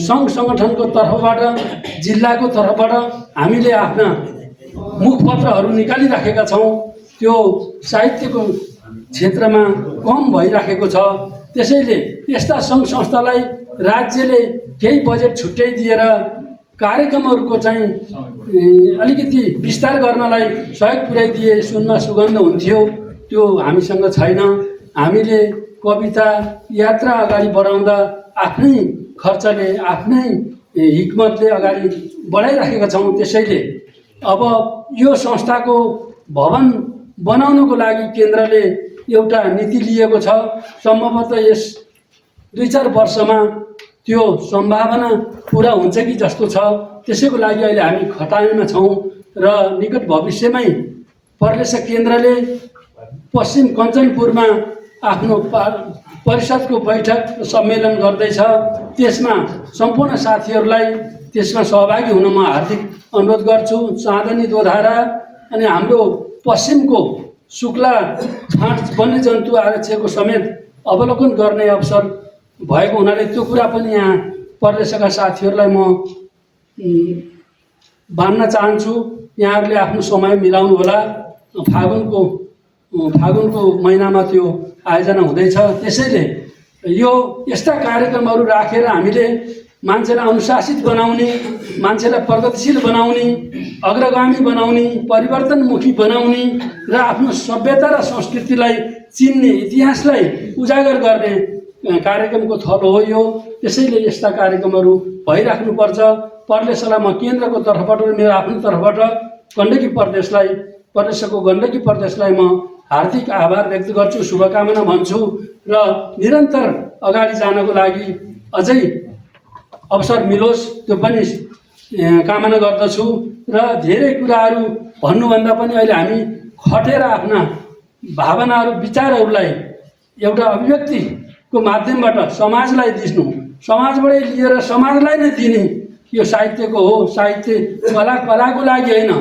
S10: सङ्घ सङ्गठनको तर्फबाट, जिल्लाको तर्फबाट हामीले आफ्ना मुखपत्रहरू निकालिराखेका छौँ। त्यो साहित्यको क्षेत्रमा कम भइराखेको छ। त्यसैले यस्ता सङ्घ संस्थालाई राज्यले केही बजेट छुट्याइ दिएर कार्यक्रमहरूको चाहिँ अलिकति विस्तार गर्नलाई सहयोग पुर्याइदिए सुन्न सुगन्ध हुन्थ्यो। त्यो हामीसँग छैन। हामीले कविता यात्रा अगाडि बढाउँदा आफ्नै खर्चले, आफ्नै हिक्मतले अगाडि बढाइराखेका छौँ। त्यसैले अब यो संस्थाको भवन बनाउनको लागि केन्द्रले एउटा नीति लिएको छ। सम्भवतः यस 2-4 वर्षमा त्यो सम्भावना पुरा हुन्छ कि जस्तो छ। त्यसैको लागि अहिले हामी खटाइमा छौँ र निकट भविष्यमै प्रदेश केन्द्रले पश्चिम कञ्चनपुरमा आफ्नो परिषदको बैठक सम्मेलन गर्दैछ। त्यसमा सम्पूर्ण साथीहरूलाई त्यसमा सहभागी हुन म हार्दिक अनुरोध गर्छु। चाँदनी दोधारा अनि हाम्रो पश्चिमको शुक्ला फाँट वन्यजन्तु आरक्षको समेत अवलोकन गर्ने अवसर भएको हुनाले त्यो कुरा पनि यहाँ प्रदेशका साथीहरूलाई म भन्न चाहन्छु। यहाँहरूले आफ्नो समय मिलाउनु होला। फागुनको फागुनको महिनामा त्यो आयोजना हुँदैछ। त्यसैले यो यस्ता कार्यक्रमहरू राखेर हामीले मान्छेलाई अनुशासित बनाउने, मान्छेलाई प्रगतिशील बनाउने, अग्रगामी बनाउने, परिवर्तनमुखी बनाउने र आफ्नो सभ्यता र संस्कृतिलाई चिन्ने, इतिहासलाई उजागर गर्ने कार्यक्रमको थलो हो यो। त्यसैले यस्ता कार्यक्रमहरू भइराख्नुपर्छ। प्रदेशलाई म केन्द्रको तर्फबाट र मेरो आफ्नो तर्फबाट प्रदेशको गण्डकी प्रदेशलाई म हार्दिक आभार व्यक्त गर्छु, शुभकामना भन्छु र निरन्तर अगाडि जानको लागि अझै अवसर मिलोस् त्यो पनि कामना गर्दछु। र धेरै कुराहरू भन्नुभन्दा पनि अहिले हामी खटेर आफ्ना भावनाहरू, विचारहरूलाई एउटा अभिव्यक्तिको माध्यमबाट समाजलाई दिनु, समाजबाटै लिएर समाजलाई नै दिने यो साहित्यको हो। साहित्य कलाको लागि होइन,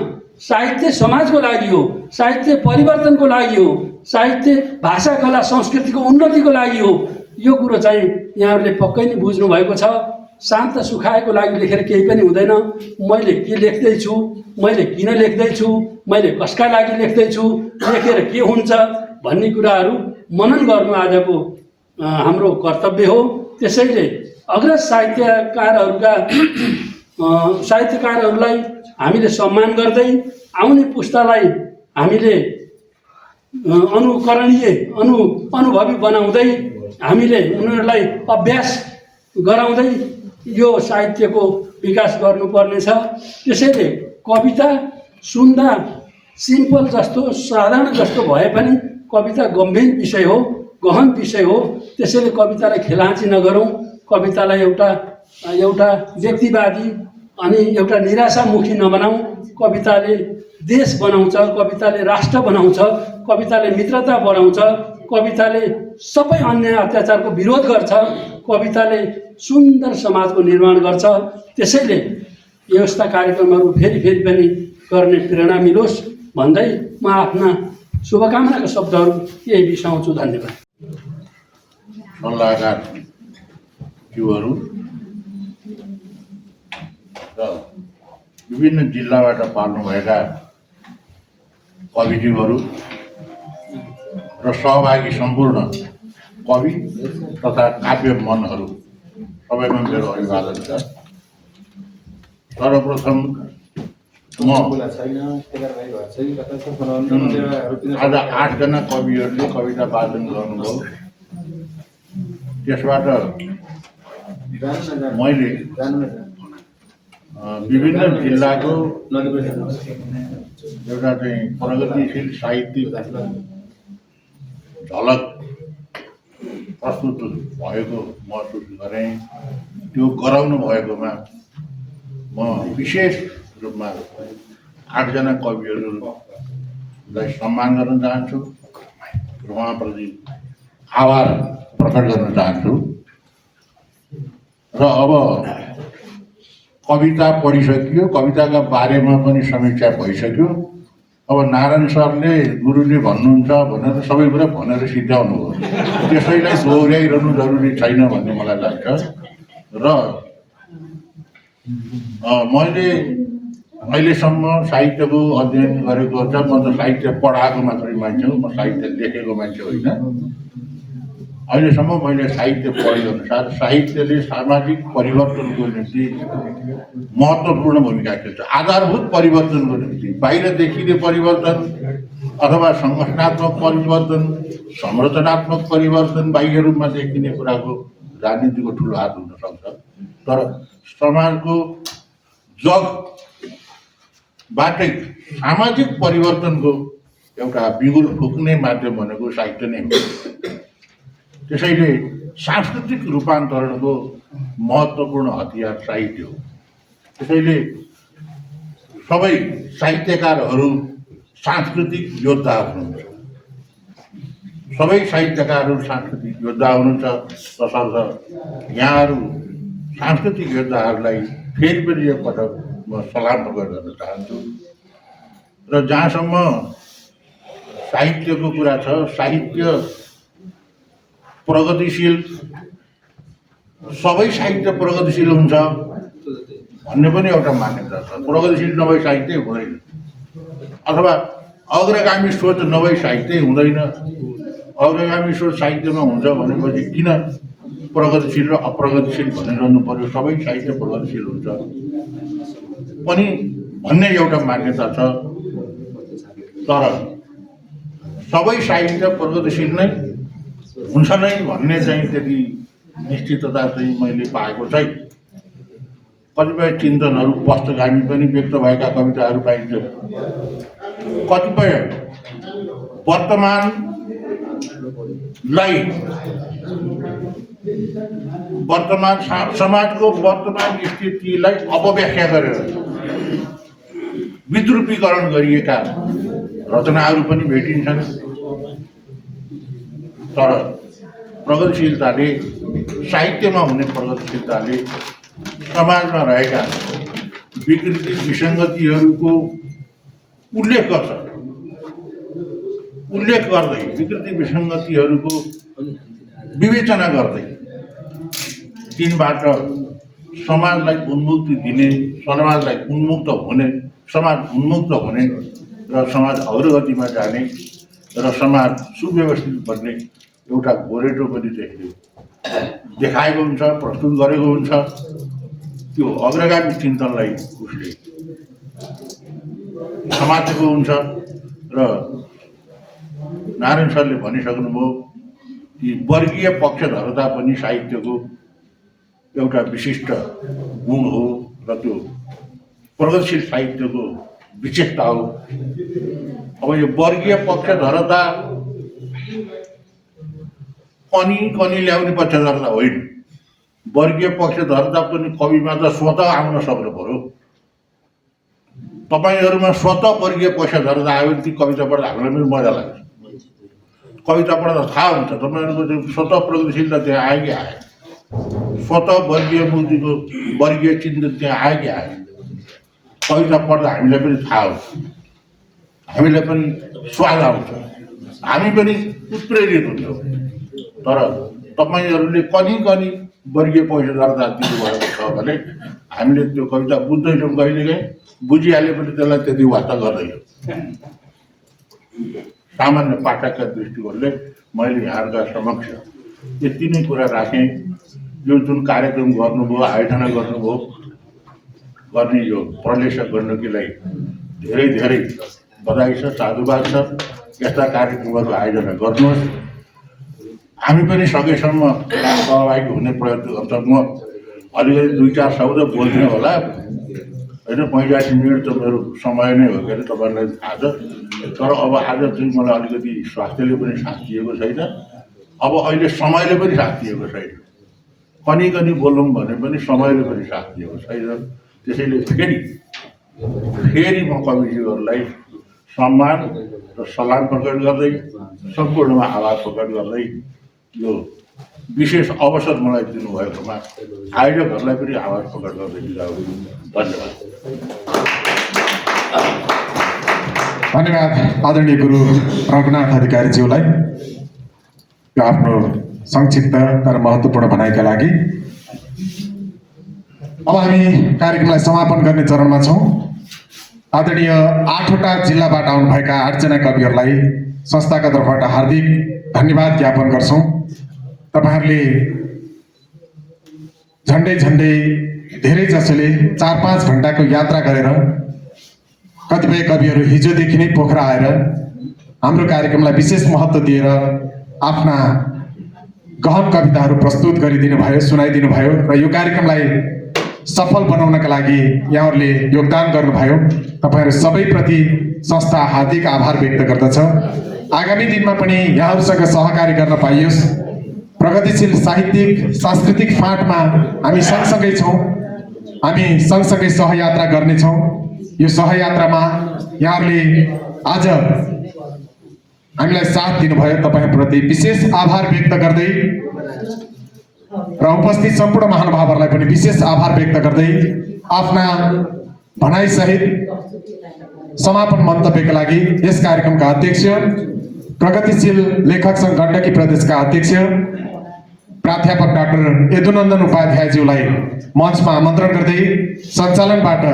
S10: साहित्य समाजको लागि हो, साहित्य परिवर्तनको लागि हो, साहित्य भाषा कला संस्कृतिको उन्नतिको लागि हो। यो कुरो चाहिँ यहाँहरूले पक्कै नै बुझ्नु भएको छ। शान्त सुखाएको लागि लेखेर केही पनि हुँदैन। मैले के लेख्दैछु, मैले किन लेख्दैछु, मैले कसका लागि लेख्दैछु, लेखेर के हुन्छ भन्ने कुराहरू मनन गर्नु आजको हाम्रो कर्तव्य हो। त्यसैले अग्रज साहित्यकारहरूलाई हामीले सम्मान गर्दै आउने पुस्तालाई हामीले अनुभवी बनाउँदै हामीले उनीहरूलाई अभ्यास गराउँदै यो साहित्यको विकास गर्नुपर्नेछ। त्यसैले कविता सुन्दा सिम्पल जस्तो, साधारण जस्तो भए पनि कविता गम्भीर विषय हो, गहन विषय हो। त्यसैले कवितालाई खेलाँची नगरौँ, कवितालाई एउटा व्यक्तिवादी अनि एउटा निराशामुखी नबनाऊ। कविताले देश बनाउँछ, कविताले राष्ट्र बनाउँछ, कविताले मित्रता बढाउँछ, कविताले सबै अन्याय अत्याचारको विरोध गर्छ, कविताले सुन्दर समाजको निर्माण गर्छ। त्यसैले यस्ता कार्यक्रमहरू फेरि पनि गर्ने प्रेरणा मिलोस् भन्दै म आफ्ना शुभकामनाका शब्दहरू यही बिसाउँछु। धन्यवाद।
S11: सल्लाहकारज्यूहरू र विभिन्न जिल्लाबाट पाल्नुभएका कविज्यूहरू र सहभागी सम्पूर्ण कवि तथा काव्य मनहरू सबैमा मेरो अभिवादन छ। सर्वप्रथम म आज 8 जना कविहरूले कविता वाचन गर्नुभयो, त्यसबाट मैले विभिन्न जिल्लाको एउटा चाहिँ प्रगतिशील साहित्यिक झलक प्रस्तुत भएको महसुस गरेँ। त्यो गराउनु भएकोमा म विशेष रूपमा 8 जना कविहरूलाई सम्मान गर्न चाहन्छु र उहाँप्रति आभार प्रकट गर्न चाहन्छु। र अब कविता पढिसकियो, कविताका बारेमा पनि समीक्षा भइसक्यो। अब नारायण सरले गुरुले भन्नुहुन्छ भनेर सबै कुरा भनेर सिद्ध्याउनु हो, त्यसैलाई दोहोऱ्याइरहनु जरुरी छैन भन्ने मलाई लाग्छ। र मैले अहिलेसम्म साहित्यको अध्ययन गरेको छ। म त साहित्य पढाएको मात्रै मान्छे हो, म साहित्य लेखेको मान्छे होइन। अहिलेसम्म मैले साहित्य पढेअनुसार साहित्यले सामाजिक परिवर्तनको निम्ति महत्त्वपूर्ण भूमिका खेल्छ। आधारभूत परिवर्तनको निम्ति बाहिर देखिने परिवर्तन अथवा सङ्गठनात्मक परिवर्तन, संरचनात्मक परिवर्तन बाह्य रूपमा देखिने कुराको राजनीतिको ठुलो हात हुन सक्छ, तर समाजको जगबाटै सामाजिक परिवर्तनको एउटा बिगुल फुक्ने माध्यम भनेको साहित्य नै हो। त्यसैले सांस्कृतिक रूपान्तरणको महत्त्वपूर्ण हतियार साहित्य हो। त्यसैले सबै साहित्यकारहरू सांस्कृतिक योद्धा हुनुहुन्छ, सबै साहित्यकारहरू सांस्कृतिक योद्धा हुनुहुन्छ। तसर्थ यहाँहरू सांस्कृतिक योद्धाहरूलाई फेरि पनि एकपटक म सलाम प्रकट गर्न चाहन्छु। र जहाँसम्म साहित्यको कुरा छ, साहित्य प्रगतिशील, सबै साहित्य प्रगतिशील हुन्छ भन्ने पनि एउटा मान्यता छ। प्रगतिशील नभए साहित्य हुँदैन, अथवा अग्रगामी सोच नभई साहित्य हुँदैन। अग्रगामी सोच साहित्यमा हुन्छ भनेपछि किन प्रगतिशील र अप्रगतिशील भनिरहनु पर्यो? सबै साहित्य प्रगतिशील हुन्छ पनि भन्ने एउटा मान्यता छ, तर सबै साहित्य प्रगतिशील नै हुन्छ नै भन्ने चाहिँ त्यति निश्चितता चाहिँ मैले पाएको छैन। कतिपय चिन्तनहरू पश्चगामी पनि व्यक्त भएका कविताहरू पाइन्छ। कतिपय समाजको वर्तमान स्थितिलाई अपव्याख्या गरेर विद्रूपीकरण गरिएका रचनाहरू पनि भेटिन्छन्। तर प्रगतिशीलताले, साहित्यमा हुने प्रगतिशीलताले समाजमा रहेका विकृति विसङ्गतिहरूको उल्लेख गर्दै विकृति विसङ्गतिहरूको विवेचना गर्दै तिनबाट समाजलाई उन्मुक्ति दिने, समाजलाई उन्मुक्त हुने, समाज उन्मुक्त हुने र समाज अग्रगतिमा जाने र समाज सुव्यवस्थित बन्ने एउटा गोरेटो पनि त्यसले देखाएको हुन्छ, प्रस्तुत गरेको हुन्छ। त्यो अग्रगामी चिन्तनलाई उसले समातेको हुन्छ र नारायण सरले भनिसक्नुभयो कि वर्गीय पक्षधरता पनि साहित्यको एउटा विशिष्ट गुण हो र त्यो प्रगतिशील साहित्यको विशेषता हो। अब यो वर्गीय पक्षधरता कनी ल्याउने पक्षधरता होइन। वर्गीय पक्षधरता पनि कविमा त स्वतः आउन सक्नु पर्यो। तपाईँहरूमा स्वतः वर्गीय पक्षधरता आयो भने ती कविता पढ्दा हामीलाई पनि मजा लाग्छ। कविता पढ्दा थाहा हुन्छ तपाईँहरूको त्यो स्वतः प्रगतिशीलता त्यहाँ आयो कि आयो, स्वतः वर्गीय मुक्तिको वर्गीय चिन्तन त्यहाँ आयो कि आयो। कविता पढ्दा हामीलाई पनि थाहा हुन्छ, हामीलाई पनि स्वाद आउँछ, हामी पनि उत्प्रेरित हुन्छौँ। तर तपाईँहरूले कनी वर्गीय पक्षधरता दिनुभएको छ भने हामीले त्यो कविता बुझ्दैनौँ, कहिलेकाहीँ बुझिहाले पनि त्यसलाई त्यति वार्ता गर्दैनौँ। सामान्य पाठकका दृष्टिकोणले मैले यहाँका समक्ष यति नै कुरा राखेँ। यो जुन कार्यक्रम गर्नुभयो, आयोजना गर्नुभयो, गर्ने यो प्रलेश गण्डकीलाई धेरै धेरै बधाई छ, साधुवाद छ। यस्ता कार्यक्रमहरू आयोजना गर्नुहोस्। हामी पनि सकेसम्म सहभागी हुने प्रयत्न गर्छौँ। म अलिकति 2-4 शब्द बोल्दिनँ होला होइन, 85 मिनट त मेरो समय नै हो के अरे, तपाईँलाई थाहा छ। तर अब आज चाहिँ मलाई अलिकति स्वास्थ्यले पनि साथ दिएको छैन, अब अहिले समयले पनि साथ दिएको छैन। कनी बोलौँ भने पनि समयले पनि साथ दिएको छैन। त्यसैले फेरि म कविजीहरूलाई सम्मान र सलाम प्रकट गर्दै, सम्पूर्णमा आभार प्रकट गर्दै यो विशेष अवसर मलाई दिनुभएकोमा आयोजकहरूलाई पनि आभार प्रकट गर्दै बिदा हुन्छु। धन्यवाद।
S1: धन्यवाद आदरणीय गुरु रघुनाथ अधिकारीज्यूलाई यो आफ्नो संक्षिप्त तर महत्त्वपूर्ण भनाइका लागि। अब हामी कार्यक्रमलाई समापन गर्ने चरणमा छौँ। आदरणीय 8वटा जिल्लाबाट आउनुभएका 8 जना कविहरूलाई संस्थाका तर्फबाट हार्दिक धन्यवाद ज्ञापन गर्छौँ। तपाईँहरूले झन्डै धेरै जसोले 4-5 घन्टाको यात्रा गरेर, कतिपय कविहरू हिजोदेखि नै पोखरा आएर हाम्रो कार्यक्रमलाई विशेष महत्त्व दिएर आफ्ना गहन कविताहरू प्रस्तुत गरिदिनु भयो, सुनाइदिनु भयो र यो कार्यक्रमलाई सफल बनाउनका लागि यहाँहरूले योगदान गर्नुभयो। तपाईँहरू सबैप्रति संस्था हार्दिक आभार व्यक्त गर्दछ। आगामी दिनमा पनि यहाँहरूसँग सहकारी गर्न पाइयोस्। प्रगतिशील साहित्यिक सांस्कृतिक फाँटमा हामी सँगसँगै छौँ, हामी सँगसँगै सहयात्रा गर्नेछौँ। यो सहयात्रामा यहाँहरूले आज हामीलाई साथ दिनुभयो, तपाईँप्रति विशेष आभार व्यक्त गर्दै र उपस्थित सम्पूर्ण महानुभावहरूलाई पनि विशेष आभार व्यक्त गर्दै आफ्ना भनाइसहित समापन मन्तव्यका लागि यस कार्यक्रमका अध्यक्ष, प्रगतिशील लेखक सङ्घ गण्डकी प्रदेशका अध्यक्ष प्राध्यापक डाक्टर यदुनन्दन उपाध्यायज्यूलाई मञ्चमा आमन्त्रण गर्दै सञ्चालनबाट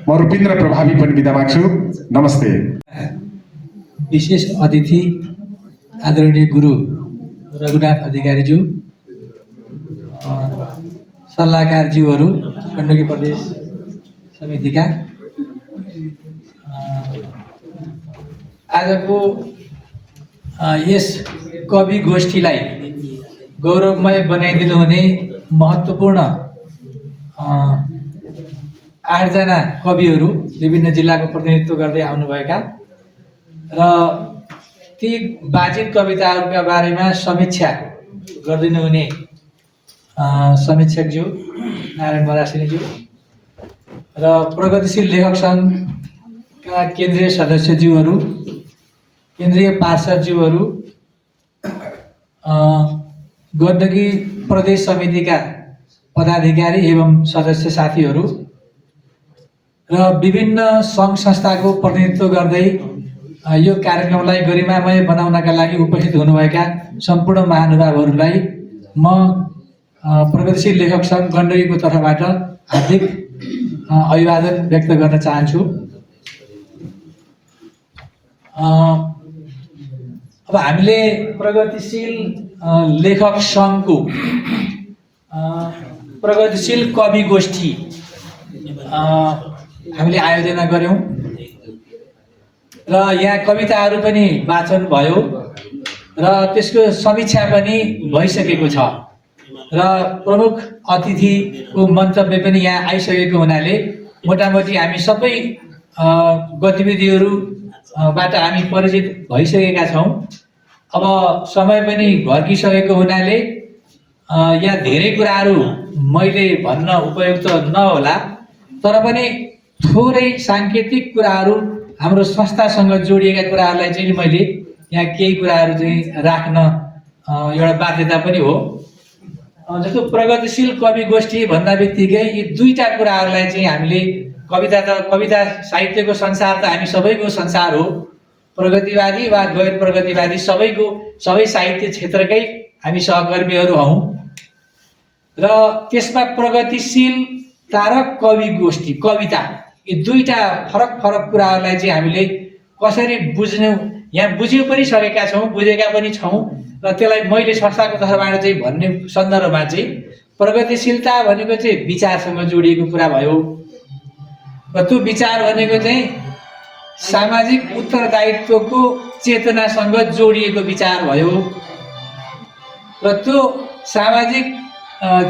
S1: म रूपिन्द्र प्रभावी पनि बिदा माग्छु। नमस्ते।
S12: विशेष अतिथि आदरणीय गुरु रघुनाथ अधिकारीज्यू, सल्लाहकारज्यूहरू, गण्डकी प्रदेश समितिका, आजको यस कवि गोष्ठीलाई गौरवमय बनाइदिनु हुने महत्त्वपूर्ण 8 जना कविहरू विभिन्न जिल्लाको प्रतिनिधित्व गर्दै आउनुभएका र ती वाचिक कविताहरूका बारेमा समीक्षा गरिदिनु हुने समीक्षकज्यू नारायण मरासिनीज्यू र प्रगतिशील लेखक सङ्घका केन्द्रीय सदस्यज्यूहरू, केन्द्रीय पार्षदज्यूहरू, गण्डकी प्रदेश समितिका पदाधिकारी एवं सदस्य साथीहरू र विभिन्न सङ्घ संस्थाको प्रतिनिधित्व गर्दै यो कार्यक्रमलाई गरिमामय बनाउनका लागि उपस्थित हुनुभएका सम्पूर्ण महानुभावहरूलाई म प्रगतिशील लेखक सङ्घ गण्डकीको तर्फबाट हार्दिक अभिवादन व्यक्त गर्न चाहन्छु। अब हामीले प्रगतिशील लेखक सङ्घको प्रगतिशील कवि गोष्ठी हामीले आयोजना गऱ्यौँ र यहाँ कविताहरू पनि वाचन भयो र त्यसको समीक्षा पनि भइसकेको छ र प्रमुख अतिथिको मन्तव्य पनि यहाँ आइसकेको हुनाले मोटामोटी हामी सबै गतिविधिहरूबाट हामी परिचित भइसकेका छौँ। अब समय पनि घर्किसकेको हुनाले यहाँ धेरै कुराहरू मैले भन्न उपयुक्त नहोला, तर पनि थोरै साङ्केतिक कुराहरू हाम्रो संस्थासँग जोडिएका कुराहरूलाई चाहिँ मैले यहाँ केही कुराहरू चाहिँ राख्न एउटा बाध्यता पनि हो। जस्तो प्रगतिशील कवि गोष्ठी भन्दा बित्तिकै यी 2टा कुराहरूलाई चाहिँ हामीले कविता साहित्यको संसार त हामी सबैको संसार हो, प्रगतिवादी वा गैर प्रगतिवादी सबै साहित्य क्षेत्रकै हामी सहकर्मीहरू हौँ र त्यसमा प्रगतिशीलता र कवि गोष्ठी कविता यी 2टा फरक कुराहरूलाई चाहिँ हामीले कसरी बुझ्नु, यहाँ बुझ्यौँ पनि सकेका छौँ, बुझेका पनि छौँ र त्यसलाई मैले संस्थाको तर्फबाट चाहिँ भन्ने सन्दर्भमा चाहिँ प्रगतिशीलता भनेको चाहिँ विचारसँग जोडिएको कुरा भयो र त्यो विचार भनेको चाहिँ सामाजिक उत्तरदायित्वको चेतनासँग जोडिएको विचार भयो र त्यो सामाजिक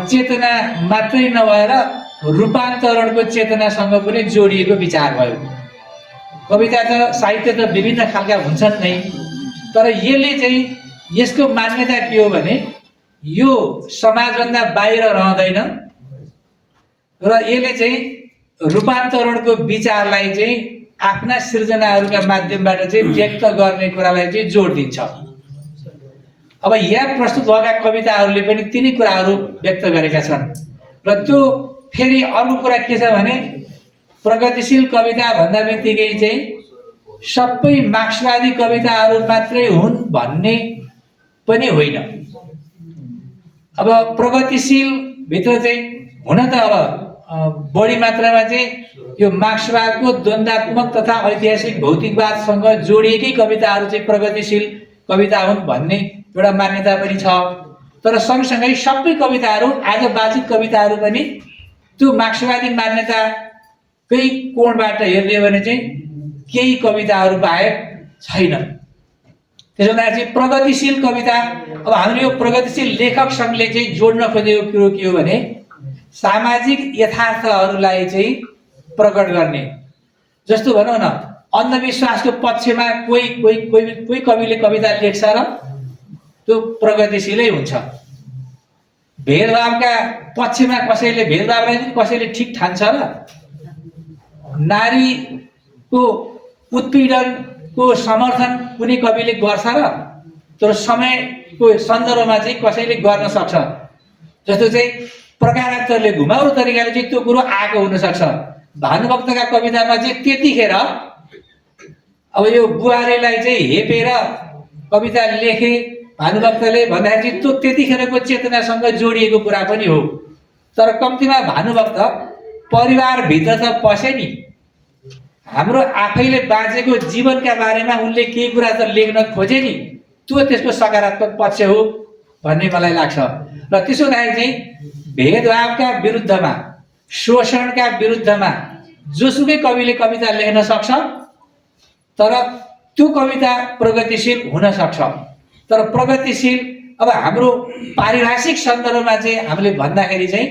S12: चेतना मात्रै नभएर रूपान्तरणको चेतनासँग पनि जोडिएको विचार भयो। कविता त साहित्य त विभिन्न खालका हुन्छन् नै, तर यसले चाहिँ यसको मान्यता के हो भने यो समाजभन्दा बाहिर रहँदैन र यसले चाहिँ रूपान्तरणको विचारलाई चाहिँ आफ्ना सृजनाहरूका माध्यमबाट चाहिँ व्यक्त गर्ने कुरालाई चाहिँ जोड दिन्छ। अब यहाँ प्रस्तुत भएका कविताहरूले पनि तिनै कुराहरू व्यक्त गरेका छन् र त्यो फेरि अर्को कुरा के छ भने प्रगतिशील कविता भन्दा बित्तिकै चाहिँ सबै मार्क्सवादी कविताहरू मात्रै हुन् भन्ने पनि होइन। अब प्रगतिशील भित्र चाहिँ हुन त अब बढी मात्रामा चाहिँ यो मार्क्सवादको द्वन्द्वात्मक तथा ऐतिहासिक भौतिकवादसँग जोडिएकै कविताहरू चाहिँ प्रगतिशील कविता हुन् भन्ने एउटा मान्यता पनि छ, तर सँगसँगै सबै कविताहरू आज वाचित कविताहरू पनि त्यो मार्क्सवादी मान्यताकै कोणबाट हेर्ने भने चाहिँ केही कविताहरू बाहेक छैन। त्यसो हुँदा चाहिँ प्रगतिशील कविता, अब हाम्रो यो प्रगतिशील लेखक सङ्घले चाहिँ जोड्न खोजेको कुरो के हो भने सामाजिक यथार्थहरूलाई चाहिँ प्रकट गर्ने। जस्तो भनौँ न, अन्धविश्वासको पक्षमा कोही कविले कविता लेख्छ र त्यो प्रगतिशीलै हुन्छ। भेदभावका पक्षमा कसैले भेदभावलाई कसैले ठिक ठान्छ र नारीको उत्पीडनको समर्थन कुनै कविले गर्छ र तर समयको सन्दर्भमा चाहिँ कसैले गर्न सक्छ। जस्तो चाहिँ प्रकारान्तरले घुमाउरो तरिकाले चाहिँ त्यो कुरो आएको हुनसक्छ। भानुभक्तका कवितामा चाहिँ त्यतिखेर अब यो बुहारीलाई चाहिँ हेपेर कविता लेखे भानुभक्तले भन्दाखेरि चाहिँ त्यो त्यतिखेरको चेतनासँग जोडिएको कुरा पनि हो, तर कम्तीमा भानुभक्त परिवारभित्र त पसे नि। हाम्रो आफैले बाँचेको जीवनका बारेमा उनले केही कुरा त लेख्न खोजे नि, त्यो त्यसको सकारात्मक पक्ष हो भन्ने मलाई लाग्छ। र त्यसो हुँदाखेरि चाहिँ भेदभावका विरुद्धमा, शोषणका विरुद्धमा जोसुकै कविले कविता लेख्न सक्छ, तर त्यो कविता प्रगतिशील हुन सक्छ। तर प्रगतिशील अब हाम्रो पारिभाषिक सन्दर्भमा चाहिँ हामीले भन्दाखेरि चाहिँ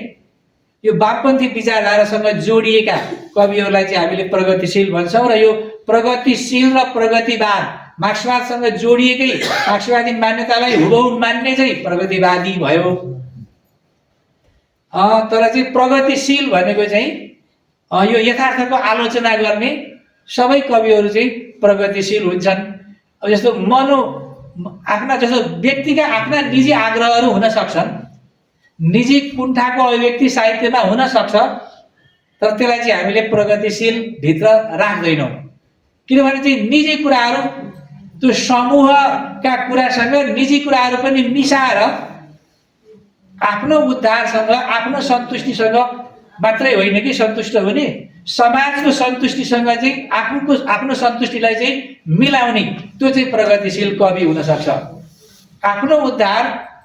S12: यो वामपन्थी विचारधारासँग जोडिएका कविहरूलाई चाहिँ हामीले प्रगतिशील भन्छौँ। र यो प्रगतिशील र प्रगतिवाद मार्क्सवादसँग जोडिएकै मार्क्सवादी मान्यतालाई हुबहु मान्ने चाहिँ प्रगतिवादी भयो। तर चाहिँ प्रगतिशील भनेको चाहिँ यो यथार्थको आलोचना गर्ने सबै कविहरू चाहिँ प्रगतिशील हुन्छन्। अब जस्तो आफ्ना जस्तो व्यक्तिका आफ्ना निजी आग्रहहरू हुन सक्छन्, निजी कुण्ठाको अभिव्यक्ति साहित्यमा हुन सक्छ, तर त्यसलाई चाहिँ हामीले प्रगतिशील भित्र राख्दैनौँ। किनभने चाहिँ निजी कुराहरू त्यो समूहका कुरासँग निजी कुराहरू पनि मिसाएर आफ्नो उद्धारसँग, आफ्नो सन्तुष्टिसँग मात्रै होइन कि सन्तुष्ट हुने, समाजको सन्तुष्टिसँग चाहिँ आफ्नो सन्तुष्टिलाई चाहिँ मिलाउने, त्यो चाहिँ प्रगतिशील कवि हुनसक्छ। आफ्नो उद्धार,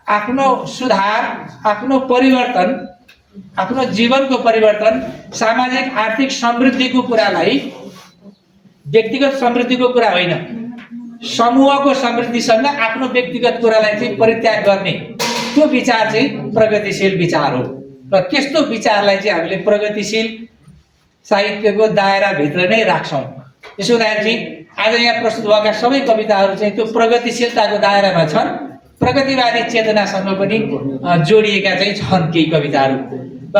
S12: आफ्नो सुधार, आफ्नो परिवर्तन, आफ्नो जीवनको परिवर्तन, सामाजिक आर्थिक समृद्धिको कुरालाई व्यक्तिगत समृद्धिको कुरा होइन, समूहको समृद्धिसँग आफ्नो व्यक्तिगत कुरालाई चाहिँ परित्याग गर्ने, त्यो विचार चाहिँ प्रगतिशील विचार हो। र त्यस्तो विचारलाई चाहिँ हामीले प्रगतिशील साहित्यको दायराभित्र नै राख्छौँ। त्यसो हुँदाखेरि चाहिँ आज यहाँ प्रस्तुत भएका सबै कविताहरू चाहिँ त्यो प्रगतिशीलताको दायरामा छन्, प्रगतिवादी चेतनासँग पनि जोडिएका चाहिँ छन् केही कविताहरू। र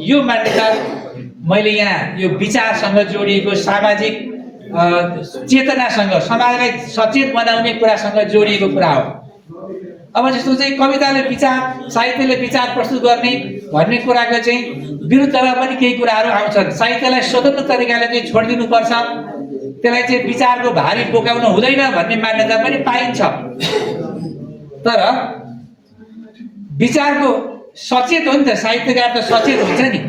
S12: यो मान्यता मैले यहाँ यो विचारसँग जोडिएको, सामाजिक चेतनासँग, समाजलाई सचेत बनाउने कुरासँग जोडिएको कुरा हो। अब जस्तो चाहिँ कविताले विचार, साहित्यले विचार प्रस्तुत गर्ने भन्ने कुराको चाहिँ विरुद्धमा पनि केही कुराहरू आउँछन्। साहित्यलाई स्वतन्त्र तरिकाले चाहिँ छोडिदिनुपर्छ, त्यसलाई चाहिँ विचारको भारी बोकाउनु हुँदैन भन्ने मान्यता पनि पाइन्छ। तर विचारको सचेत हो नि त, साहित्यकार त सचेत हुन्छ नि,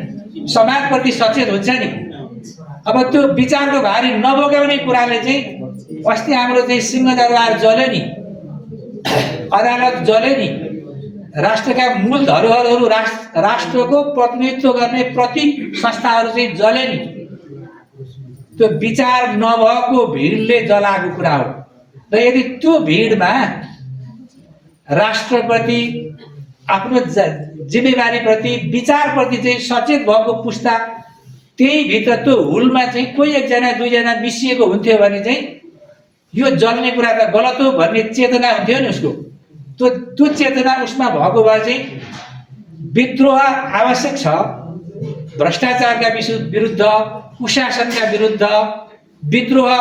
S12: समाजप्रति सचेत हुन्छ नि। अब त्यो विचारको भारी नबोकाउने कुराले चाहिँ अस्ति हाम्रो चाहिँ सिंहदरबार जल्यो नि, अदालत जल्यो नि, राष्ट्रका मूल धरोहरहरू, राष्ट्रको प्रतिनिधित्व गर्ने प्रतीक संस्थाहरू चाहिँ जल्यो नि। त्यो विचार नभएको भिडले जलाएको कुरा हो। र यदि त्यो भिडमा राष्ट्रप्रति, आफ्नो जिम्मेवारीप्रति, विचारप्रति चाहिँ सचेत भएको पुस्ता त्यही भित्र त्यो हुलमा चाहिँ कोही एकजना दुईजना मिसिएको हुन्थ्यो भने चाहिँ यो जल्ने कुरा त गलत हो भन्ने चेतना हुन्थ्यो नि उसको। त्यो चेतना उसमा भएको भए चाहिँ विद्रोह आवश्यक छ, भ्रष्टाचारका विरुद्ध, कुशासनका विरुद्ध विद्रोह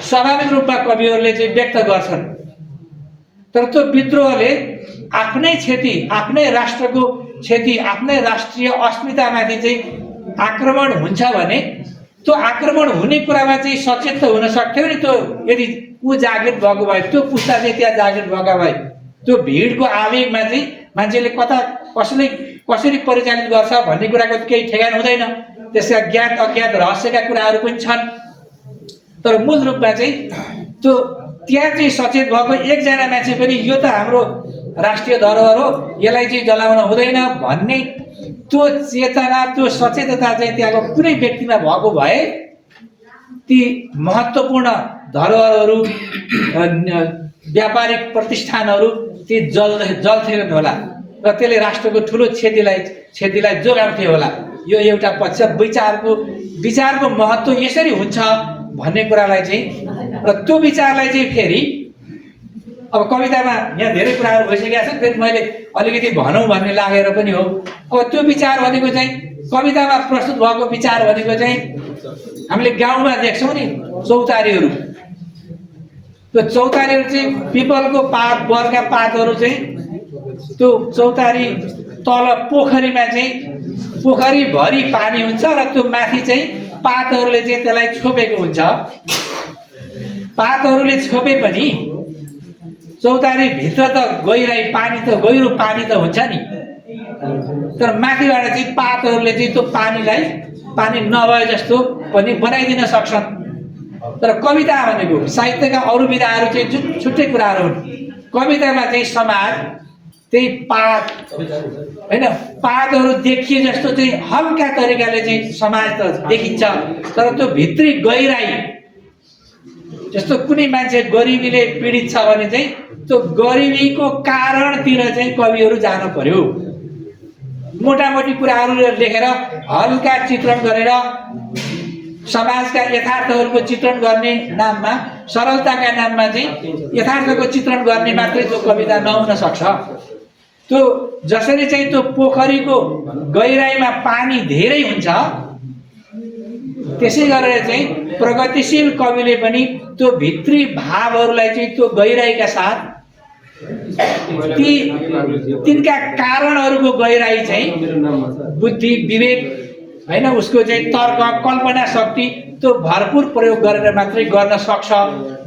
S12: स्वाभाविक रूपमा कविहरूले चाहिँ व्यक्त गर्छन्। तर त्यो विद्रोहले आफ्नै क्षति, आफ्नै राष्ट्रको क्षति, आफ्नै राष्ट्रिय अस्मितामाथि चाहिँ आक्रमण हुन्छ भने त्यो आक्रमण हुने कुरामा चाहिँ सचेत त हुन सक्थ्यो नि। त्यो यदि ऊ जागृत भएको भए, त्यो पुस्ता चाहिँ त्यहाँ जागृत भएका भए, त्यो भिडको आवेगमा चाहिँ मान्छेले कसरी परिचालित गर्छ भन्ने कुराको केही ठेगान हुँदैन। त्यसका ज्ञात अज्ञात रहस्यका कुराहरू पनि छन्। तर मूल रूपमा चाहिँ त्यो त्यहाँ चाहिँ सचेत भएको एकजना मान्छे पनि यो त हाम्रो राष्ट्रिय धरोहर हो, यसलाई चाहिँ जलाउन हुँदैन भन्ने त्यो चेतना, त्यो सचेतता चाहिँ त्यहाँको कुनै व्यक्तिमा भएको भए ती महत्त्वपूर्ण धरोहरहरू, व्यापारिक प्रतिष्ठानहरू ती जल्थेनन् होला र त्यसले राष्ट्रको ठुलो क्षतिलाई जोगाउँथे होला। यो एउटा पक्ष विचारको महत्त्व यसरी हुन्छ भन्ने कुरालाई चाहिँ, र त्यो विचारलाई चाहिँ फेरि अब कवितामा यहाँ धेरै कुराहरू भइसकेका छन्, फेरि मैले अलिकति भनौँ भन्ने लागेर पनि हो। अब त्यो विचार भनेको चाहिँ कवितामा प्रस्तुत भएको विचार भनेको चाहिँ हामीले गाउँमा देख्छौँ नि चौतारीहरू। त्यो चौतारीहरू चाहिँ पिपलको पात, बरका पातहरू चाहिँ त्यो चौतारी तल पोखरीमा चाहिँ पोखरीभरि पानी हुन्छ र त्यो माथि चाहिँ पातहरूले चाहिँ त्यसलाई छोपेको हुन्छ। पातहरूले छोपे पनि चौतारी भित्र त गहिरो पानी त हुन्छ नि, तर माथिबाट चाहिँ पातहरूले चाहिँ त्यो पानीलाई पानी नभए जस्तो पनि बनाइदिन सक्छन्। तर कविता भनेको साहित्यका अरू विधाहरू चाहिँ जुन छुट्टै कुराहरू हुन्। कवितामा चाहिँ समाज त्यही पात होइन, पातहरू देखिए जस्तो चाहिँ हल्का तरिकाले चाहिँ समाज त देखिन्छ, तर त्यो भित्री गहिराई जस्तो कुनै मान्छे गरिबीले पीडित छ भने चाहिँ त्यो गरिबीको कारणतिर चाहिँ कविहरू जानु पर्यो। मोटामोटी कुराहरू लेखेर हल्का चित्रण गरेर समाजका यथार्थहरूको चित्रण गर्ने नाममा, सरलताका नाममा चाहिँ यथार्थको चित्रण गर्ने मात्रै त्यो कविता नहुन सक्छ। त्यो जसरी चाहिँ त्यो पोखरीको गहिराईमा पानी धेरै हुन्छ, त्यसै गरेर चाहिँ प्रगतिशील कविले पनि त्यो भित्री भावहरूलाई चाहिँ त्यो गहिराईका साथ तिनका कारणहरूको गहिराई चाहिँ बुद्धि, विवेक होइन, उसको चाहिँ तर्क, कल्पना शक्ति त्यो भरपुर प्रयोग गरेर मात्रै गर्न सक्छ।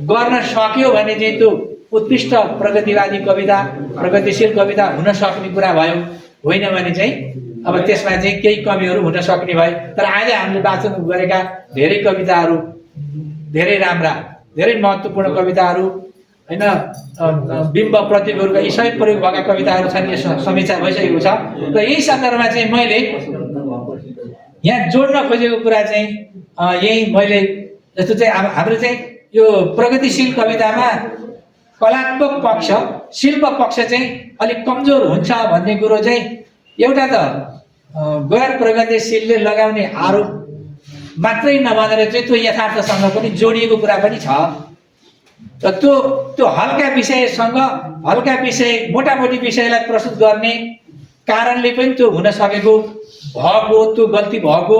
S12: गर्न सक्यो भने चाहिँ त्यो उत्कृष्ट प्रगतिवादी कविता, प्रगतिशील कविता हुन सक्ने कुरा भयो। होइन भने चाहिँ अब त्यसमा चाहिँ केही कमीहरू हुन सक्ने भए। तर आज हामीले वाचन गरेका धेरै कविताहरू धेरै राम्रा, धेरै महत्त्वपूर्ण कविताहरू होइन, बिम्ब प्रतीकहरूका यी सबै प्रयोग भएका कविताहरू छन्। यो समीक्षा भइसकेको छ। र यही सन्दर्भमा चाहिँ मैले यहाँ जोड्न खोजेको कुरा चाहिँ यही मैले जस्तो चाहिँ हाम्रो चाहिँ यो प्रगतिशील कवितामा कलात्मक पक्ष, शिल्प पक्ष चाहिँ अलिक कमजोर हुन्छ भन्ने कुरो चाहिँ एउटा त गैर प्रगतिशीलले लगाउने आरोप मात्रै नभनेर चाहिँ त्यो यथार्थसँग पनि जोडिएको कुरा पनि छ। र त्यो हल्का विषयसँग, हल्का विषय, मोटामोटी विषयलाई प्रस्तुत गर्ने कारणले पनि त्यो हुन सकेको भएको, त्यो गल्ती भएको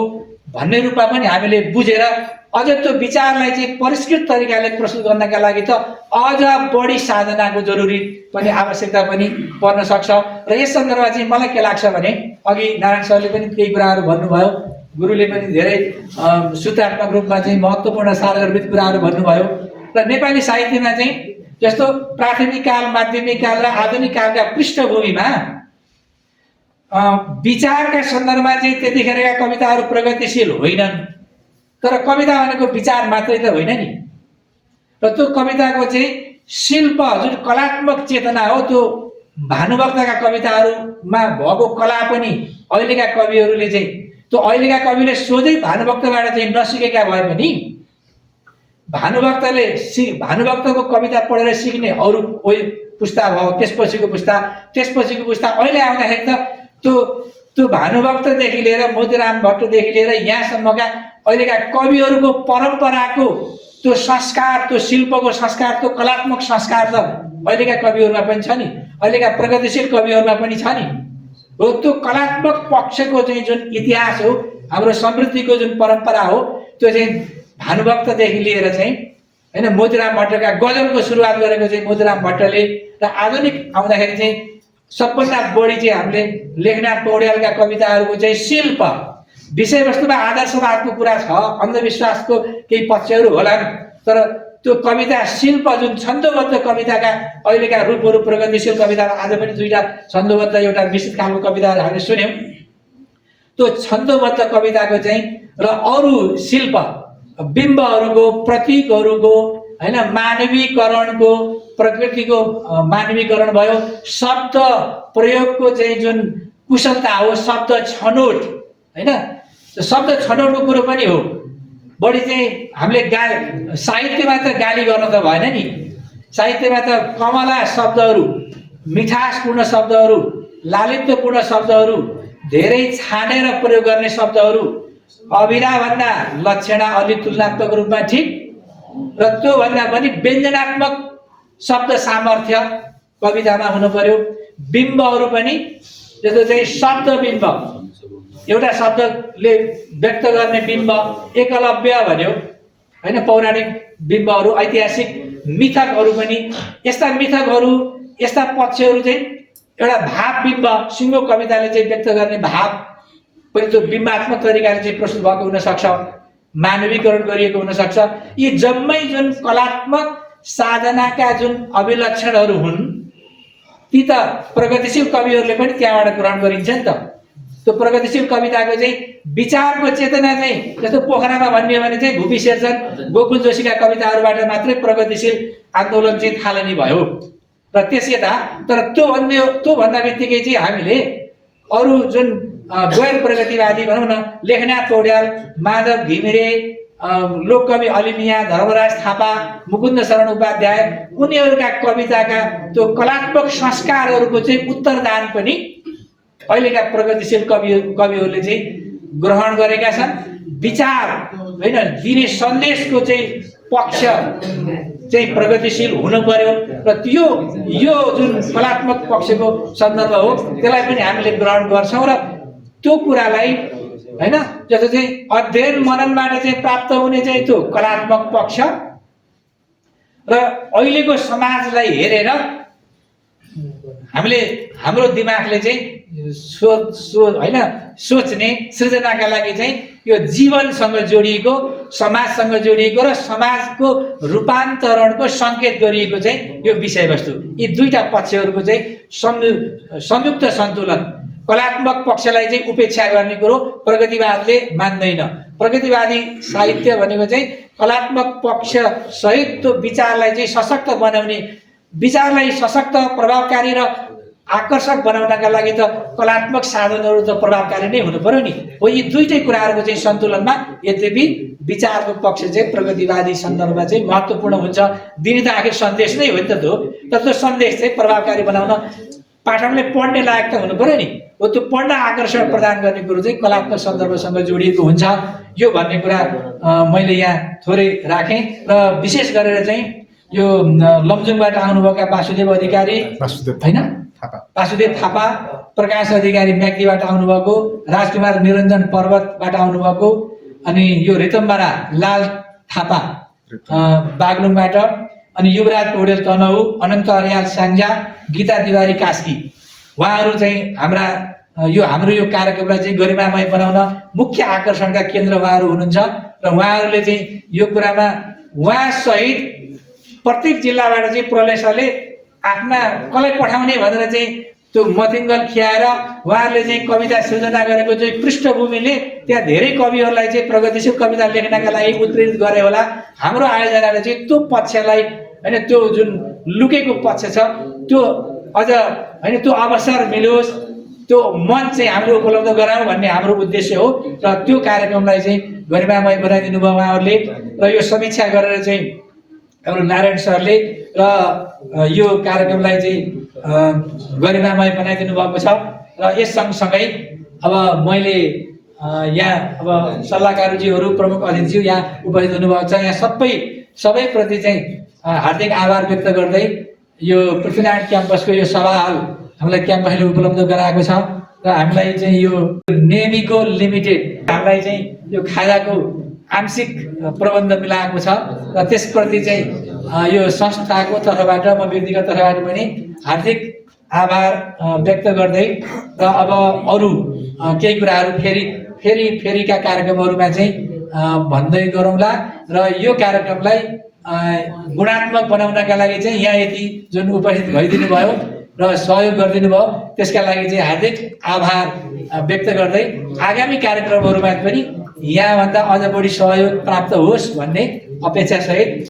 S12: भन्ने रूपमा पनि हामीले बुझेर अझ त्यो विचारलाई चाहिँ परिष्कृत तरिकाले प्रस्तुत गर्नका लागि त अझ बढी साधनाको जरुरी पनि, आवश्यकता पनि पर्न सक्छ। र यस सन्दर्भमा चाहिँ मलाई के लाग्छ भने अघि नारायण सरले पनि केही कुराहरू भन्नुभयो, गुरुले पनि धेरै सूत्रात्मक रूपमा चाहिँ महत्त्वपूर्ण सारगर्भित कुराहरू भन्नुभयो। र नेपाली साहित्यमा चाहिँ जस्तो प्राथमिक काल, माध्यमिक काल र आधुनिक कालका पृष्ठभूमिमा विचारका सन्दर्भमा चाहिँ त्यतिखेरका कविताहरू प्रगतिशील होइनन्। तर कविता भनेको विचार मात्रै त होइन नि। र त्यो कविताको चाहिँ शिल्प जुन कलात्मक चेतना हो, त्यो भानुभक्तका कविताहरूमा भएको कला पनि अहिलेका कविहरूले चाहिँ, त्यो अहिलेका कविले सोझै भानुभक्तबाट चाहिँ नसिकेका भए पनि भानुभक्तको कविता पढेर सिक्ने अरू कोही पुस्ता भयो, त्यसपछिको पुस्ता अहिले आउँदाखेरि त त्यो भानुभक्तदेखि लिएर मोतीराम भट्टदेखि लिएर यहाँसम्मका अहिलेका कविहरूको परम्पराको त्यो संस्कार, त्यो शिल्पको संस्कार, त्यो कलात्मक संस्कार त अहिलेका कविहरूमा पनि छ नि, अहिलेका प्रगतिशील कविहरूमा पनि छ नि। हो त्यो कलात्मक पक्षको चाहिँ जुन इतिहास हो, हाम्रो समृद्धिको जुन परम्परा हो, त्यो चाहिँ भानुभक्तदेखि लिएर चाहिँ होइन, मोतीराम भट्टका गजलको सुरुवात गरेको चाहिँ मोतीराम भट्टले, र आधुनिक आउँदाखेरि चाहिँ सबभन्दा बढी चाहिँ हामीले लेखनाथ पौड्यालका कविताहरूको चाहिँ शिल्प, विषयवस्तुमा आदर्शवादको कुरा छ, अन्धविश्वासको केही पक्षहरू होलान्, तर त्यो कविता शिल्प जुन छन्दोबद्ध कविताका अहिलेका रूपहरू, प्रगतिशील कविता आज पनि दुईटा छन्दोबद्ध एउटा विशेष खालको कविताहरू हामीले सुन्यौँ। त्यो छन्दोबद्ध कविताको चाहिँ र अरू शिल्प, बिम्बहरूको, प्रतीकहरूको होइन, मानवीकरणको, प्रकृतिको मानवीकरण भयो, शब्द प्रयोगको चाहिँ जुन कुशलता हो, शब्द छनौट होइन, शब्द छनौटको कुरो पनि हो। बढी चाहिँ हामीले साहित्यमा त गाली गर्न त भएन नि, साहित्यमा त कमला शब्दहरू, मिठासपूर्ण शब्दहरू, लालित्यपूर्ण शब्दहरू, धेरै छानेर प्रयोग गर्ने शब्दहरू, अभिधाभन्दा लक्षणा अलि तुलनात्मक रूपमा ठिक, र त्योभन्दा पनि व्यञ्जनात्मक शब्द सामर्थ्य कवितामा हुनु पर्यो। बिम्बहरू पनि जस्तो चाहिँ शब्द बिम्ब, एउटा शब्दले व्यक्त गर्ने बिम्ब, एकलव्य भन्यो होइन, पौराणिक बिम्बहरू, ऐतिहासिक मिथकहरू पनि, यस्ता मिथकहरू, यस्ता पक्षहरू चाहिँ एउटा भाव बिम्ब, सिङ्गो कविताले चाहिँ व्यक्त गर्ने भाव पनि त्यो बिम्बात्मक तरिकाले चाहिँ प्रस्तुत भएको हुनसक्छ, मानवीकरण गरिएको हुनसक्छ। यी जम्मै जुन कलात्मक साधनाका जुन अभिलक्षणहरू हुन्, ती त प्रगतिशील कविहरूले पनि त्यहाँबाट ग्रहण गरिन्छ नि त। त्यो प्रगतिशील कविताको चाहिँ विचारको चेतना चाहिँ जस्तो पोखरामा भनियो भने चाहिँ भूपी शेरचन गोकुल जोशीका कविताहरूबाट मात्रै प्रगतिशील आन्दोलन चाहिँ थालनी भयो र त्यस यता। तर त्योभन्दा बित्तिकै चाहिँ हामीले अरू जुन गैर प्रगतिवादी भनौँ न, लेखनाथ पौड्याल, माधव घिमिरे, लोककवि अलिमिया, धर्मराज थापा, मुकुन्द शरण उपाध्याय, उनीहरूका कविताका त्यो कलात्मक संस्कारहरूको चाहिँ उत्तरदान पनि अहिलेका प्रगतिशील कविहरूले चाहिँ ग्रहण गरेका छन्। विचार होइन दिने सन्देशको चाहिँ पक्ष चाहिँ प्रगतिशील हुनु पर्यो र यो जुन कलात्मक पक्षको सन्दर्भ हो त्यसलाई पनि हामीले ग्रहण गर्छौँ र त्यो कुरालाई होइन जस्तो चाहिँ अध्ययन मननबाट चाहिँ प्राप्त हुने चाहिँ त्यो कलात्मक पक्ष र अहिलेको समाजलाई हेरेर हामीले हाम्रो दिमागले चाहिँ होइन सोच्ने सृजनाका लागि चाहिँ यो जीवनसँग जोडिएको, समाजसँग जोडिएको र समाजको रूपान्तरणको सङ्केत गरिएको चाहिँ यो विषयवस्तु, यी दुईटा पक्षहरूको चाहिँ संयुक्त सन्तुलन। कलात्मक पक्षलाई चाहिँ उपेक्षा गर्ने कुरो प्रगतिवादले मान्दैन। प्रगतिवादी साहित्य भनेको चाहिँ कलात्मक पक्ष सहित त्यो विचारलाई चाहिँ सशक्त बनाउने, विचारलाई सशक्त, प्रभावकारी र आकर्षक बनाउनका लागि त कलात्मक साधनहरू त प्रभावकारी नै हुनु पर्यो नि। हो यी दुईटै कुराहरूको चाहिँ सन्तुलनमा यद्यपि विचारको पक्ष चाहिँ प्रगतिवादी सन्दर्भमा चाहिँ महत्त्वपूर्ण हुन्छ। दिने त आखिर सन्देश नै हो नि त त्यो, तर त्यो सन्देश चाहिँ प्रभावकारी बनाउन पाठकले पढ्ने लायक त हुनु पर्यो नि। हो त्यो पढ्न आकर्षण प्रदान गर्ने कुरो चाहिँ कलात्मक सन्दर्भसँग जोडिएको हुन्छ। यो भन्ने कुरा मैले यहाँ थोरै राखेँ र विशेष गरेर चाहिँ यो लमजुङबाट आउनुभएका वासुदेव अधिकारी होइन, वासुदेव थापा, प्रकाश अधिकारी म्याग्दीबाट आउनुभएको, राजकुमार निरञ्जन पर्वतबाट आउनुभएको, अनि यो रितम्बरा लाल थापा बागलुङबाट, अनि युवराज पौडेल तनहु, अनन्त अर्याल स्याङ्जा, गीता तिवारी कास्की, उहाँहरू चाहिँ हाम्रो यो कार्यक्रमलाई चाहिँ गरिमामय बनाउन मुख्य आकर्षणका केन्द्र उहाँहरू हुनुहुन्छ र उहाँहरूले चाहिँ यो कुरामा उहाँसहित प्रत्येक जिल्लाबाट चाहिँ प्रलेसले आफ्ना कसलाई पठाउने भनेर चाहिँ त्यो मथिङ्गल खियाएर उहाँहरूले चाहिँ कविता सृजना गरेको चाहिँ पृष्ठभूमिले त्यहाँ धेरै कविहरूलाई चाहिँ प्रगतिशील कविता लेख्नका लागि उत्प्रेरित गरे होला। हाम्रो आयोजनाले चाहिँ त्यो पक्षलाई होइन, त्यो जुन लुकेको पक्ष छ त्यो अझ होइन त्यो अवसर मिलोस्, त्यो मञ्च चाहिँ हामीले उपलब्ध गराउँ भन्ने हाम्रो उद्देश्य हो र त्यो कार्यक्रमलाई चाहिँ गरिमामय बनाइदिनु भयो उहाँहरूले। र यो समीक्षा गरेर चाहिँ हाम्रो नारायण सरले र यो कार्यक्रमलाई चाहिँ गरिमामय बनाइदिनु भएको छ। र यस सँगसँगै अब मैले यहाँ अब सल्लाहकारज्यूहरू, प्रमुख अतिथिज्यू यहाँ उपस्थित हुनुभएको छ, यहाँ सबैप्रति चाहिँ हार्दिक आभार व्यक्त गर्दै यो पृथ्वीनारायण क्याम्पसको यो सभा हल हामीलाई क्याम्पसले उपलब्ध गराएको छ र हामीलाई चाहिँ यो नेभिको लिमिटेड हामीलाई चाहिँ यो खाजाको आंशिक प्रबन्ध मिलाएको छ र त्यसप्रति चाहिँ यो संस्थाको तर्फबाट म व्यक्तिगत तर्फबाट पनि हार्दिक आभार व्यक्त गर्दै र अब अरू केही कुराहरू फेरिका कार्यक्रमहरूमा चाहिँ भन्दै गरौँला। र यो कार्यक्रमलाई गुणात्मक बनाउनका लागि चाहिँ यहाँ यति जुन उपस्थित भइदिनु भयो र सहयोग गरिदिनु भयो त्यसका लागि चाहिँ हार्दिक आभार व्यक्त गर्दै आगामी कार्यक्रमहरूमा पनि यहाँभन्दा अझ बढी सहयोग प्राप्त होस् भन्ने अपेक्षासहित